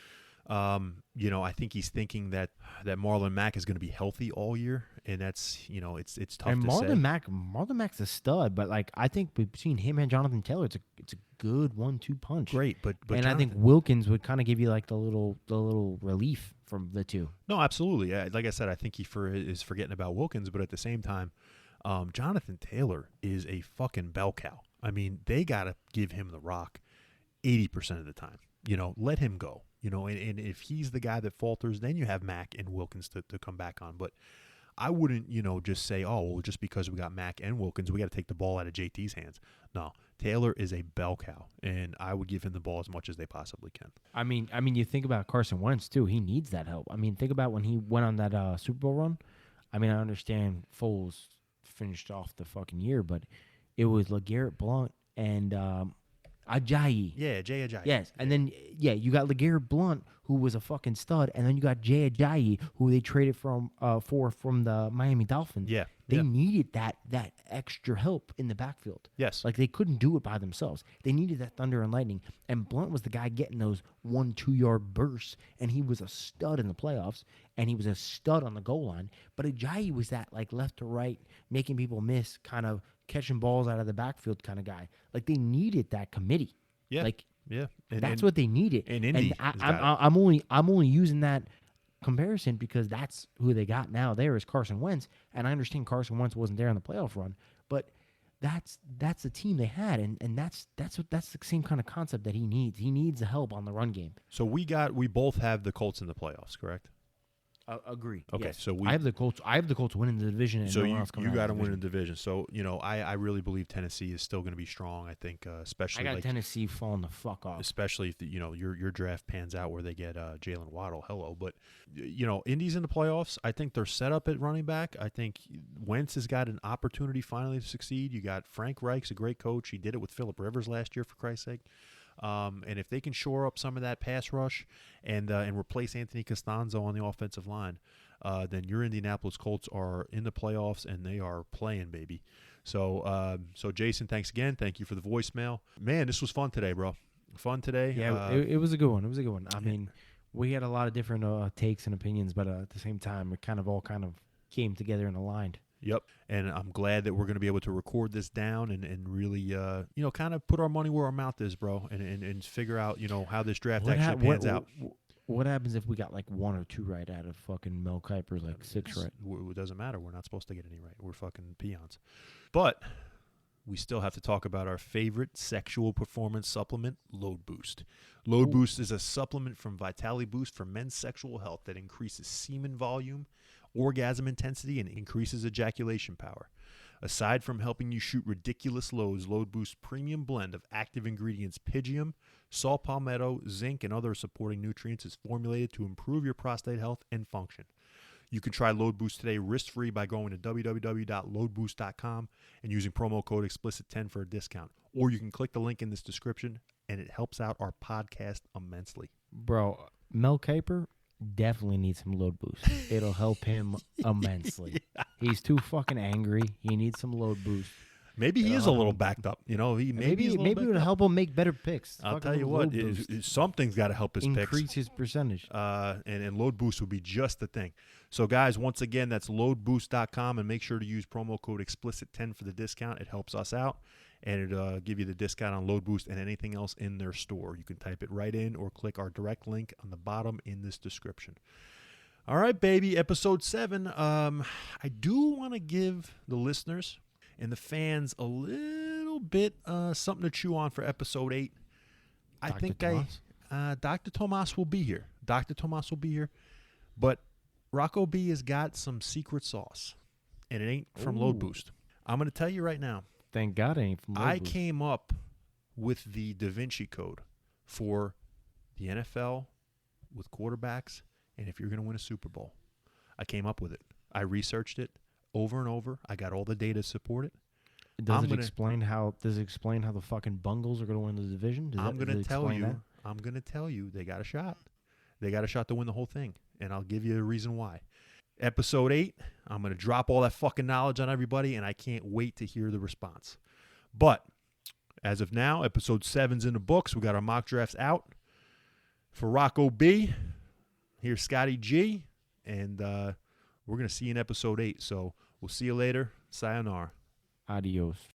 I think he's thinking that Marlon Mack is going to be healthy all year, and that's it's tough and to Marlon say. Marlon Mack's a stud, but like I think between him and Jonathan Taylor, it's a good 1-2 punch. Great, but and Jonathan, I think Wilkins would kind of give you like the little relief from the two. No, absolutely. Like I said, I think he is forgetting about Wilkins, but at the same time, Jonathan Taylor is a fucking bell cow. I mean, they got to give him the rock 80% of the time. Let him go. And if he's the guy that falters, then you have Mack and Wilkins to come back on. But I wouldn't, just say, oh, well, just because we got Mack and Wilkins, we got to take the ball out of JT's hands. No, Taylor is a bell cow, and I would give him the ball as much as they possibly can. I mean, you think about Carson Wentz too. He needs that help. I mean, think about when he went on that Super Bowl run. I mean, I understand Foles finished off the fucking year, but it was LeGarrette Blount and Ajayi. Yeah, Jay Ajayi. Yes, and then you got LeGarrette Blount, who was a fucking stud, and then you got Jay Ajayi, who they traded from the Miami Dolphins. Yeah, they needed that extra help in the backfield. Yes, like they couldn't do it by themselves. They needed that thunder and lightning, and Blount was the guy getting those 1-2 yard bursts, and he was a stud in the playoffs, and he was a stud on the goal line. But Ajayi was that like left to right, making people miss, kind of catching balls out of the backfield kind of guy. Like they needed that committee. Yeah. Like and that's what they needed. And Indy, I'm only using that comparison because that's who they got now. There is Carson Wentz, and I understand Carson Wentz wasn't there in the playoff run, but that's the team they had, and that's the same kind of concept that he needs. He needs the help on the run game. So we both have the Colts in the playoffs, correct? Agree. Okay, yes. so I have the Colts. I have the Colts winning the division. And so no one else you got them winning the division. So I really believe Tennessee is still going to be strong. I think especially I got Tennessee falling the fuck off. Especially if your draft pans out where they get Jalen Waddle. Hello, but Indy's in the playoffs. I think they're set up at running back. I think Wentz has got an opportunity finally to succeed. You got Frank Reich's a great coach. He did it with Phillip Rivers last year, for Christ's sake. And if they can shore up some of that pass rush and replace Anthony Costanzo on the offensive line, then your Indianapolis Colts are in the playoffs and they are playing, baby. So Jason, thanks again. Thank you for the voicemail. Man, this was fun today, bro. Fun today. Yeah, it was a good one. It was a good one. I mean, we had a lot of different takes and opinions, but at the same time, it all came together and aligned. Yep. And I'm glad that we're going to be able to record this down and really, kind of put our money where our mouth is, bro, and figure out, how this draft actually pans out. What happens if we got like 1 or 2 right out of fucking Mel Kiper, like 6 right? It doesn't matter. We're not supposed to get any right. We're fucking peons. But we still have to talk about our favorite sexual performance supplement, Load Boost. Load Boost is a supplement from Vitality Boost for men's sexual health that increases semen volume, orgasm intensity, and increases ejaculation power. Aside from helping you shoot ridiculous loads, Load Boost's premium blend of active ingredients Pygium, saw palmetto, zinc, and other supporting nutrients is formulated to improve your prostate health and function. You can try Load Boost today risk-free by going to www.loadboost.com and using promo code explicit10 for a discount. Or you can click the link in this description, and it helps out our podcast immensely. Bro, Mel Kiper definitely needs some Load Boost. It'll help him immensely. Yeah. He's too fucking angry. He needs some Load Boost. Maybe he is a little backed up. Maybe it would help him make better picks. I'll tell you what, something's got to help his picks. Increase his percentage. And Load Boost would be just the thing. So, guys, once again, that's loadboost.com, and make sure to use promo code explicit10 for the discount. It helps us out, and it'll give you the discount on Load Boost and anything else in their store. You can type it right in or click our direct link on the bottom in this description. All right, baby, episode 7. I do want to give the listeners and the fans a little bit something to chew on for episode 8. Dr. Tomas will be here. But Rocco B has got some secret sauce, and it ain't from Load Boost. I'm going to tell you right now. Thank God it ain't from Load Boost. I came up with the Da Vinci Code for the NFL with quarterbacks, and if you're going to win a Super Bowl. I came up with it. I researched it over and over. I got all the data to support it. Does it explain how the fucking Bungles are going to win the division? I'm going to tell you they got a shot. They got a shot to win the whole thing, and I'll give you a reason why. Episode 8, I'm going to drop all that fucking knowledge on everybody, and I can't wait to hear the response. But as of now, episode 7's in the books. We got our mock drafts out. For Rocco B, here's Scotty G, and we're going to see you in episode 8. So we'll see you later. Sayonara. Adios.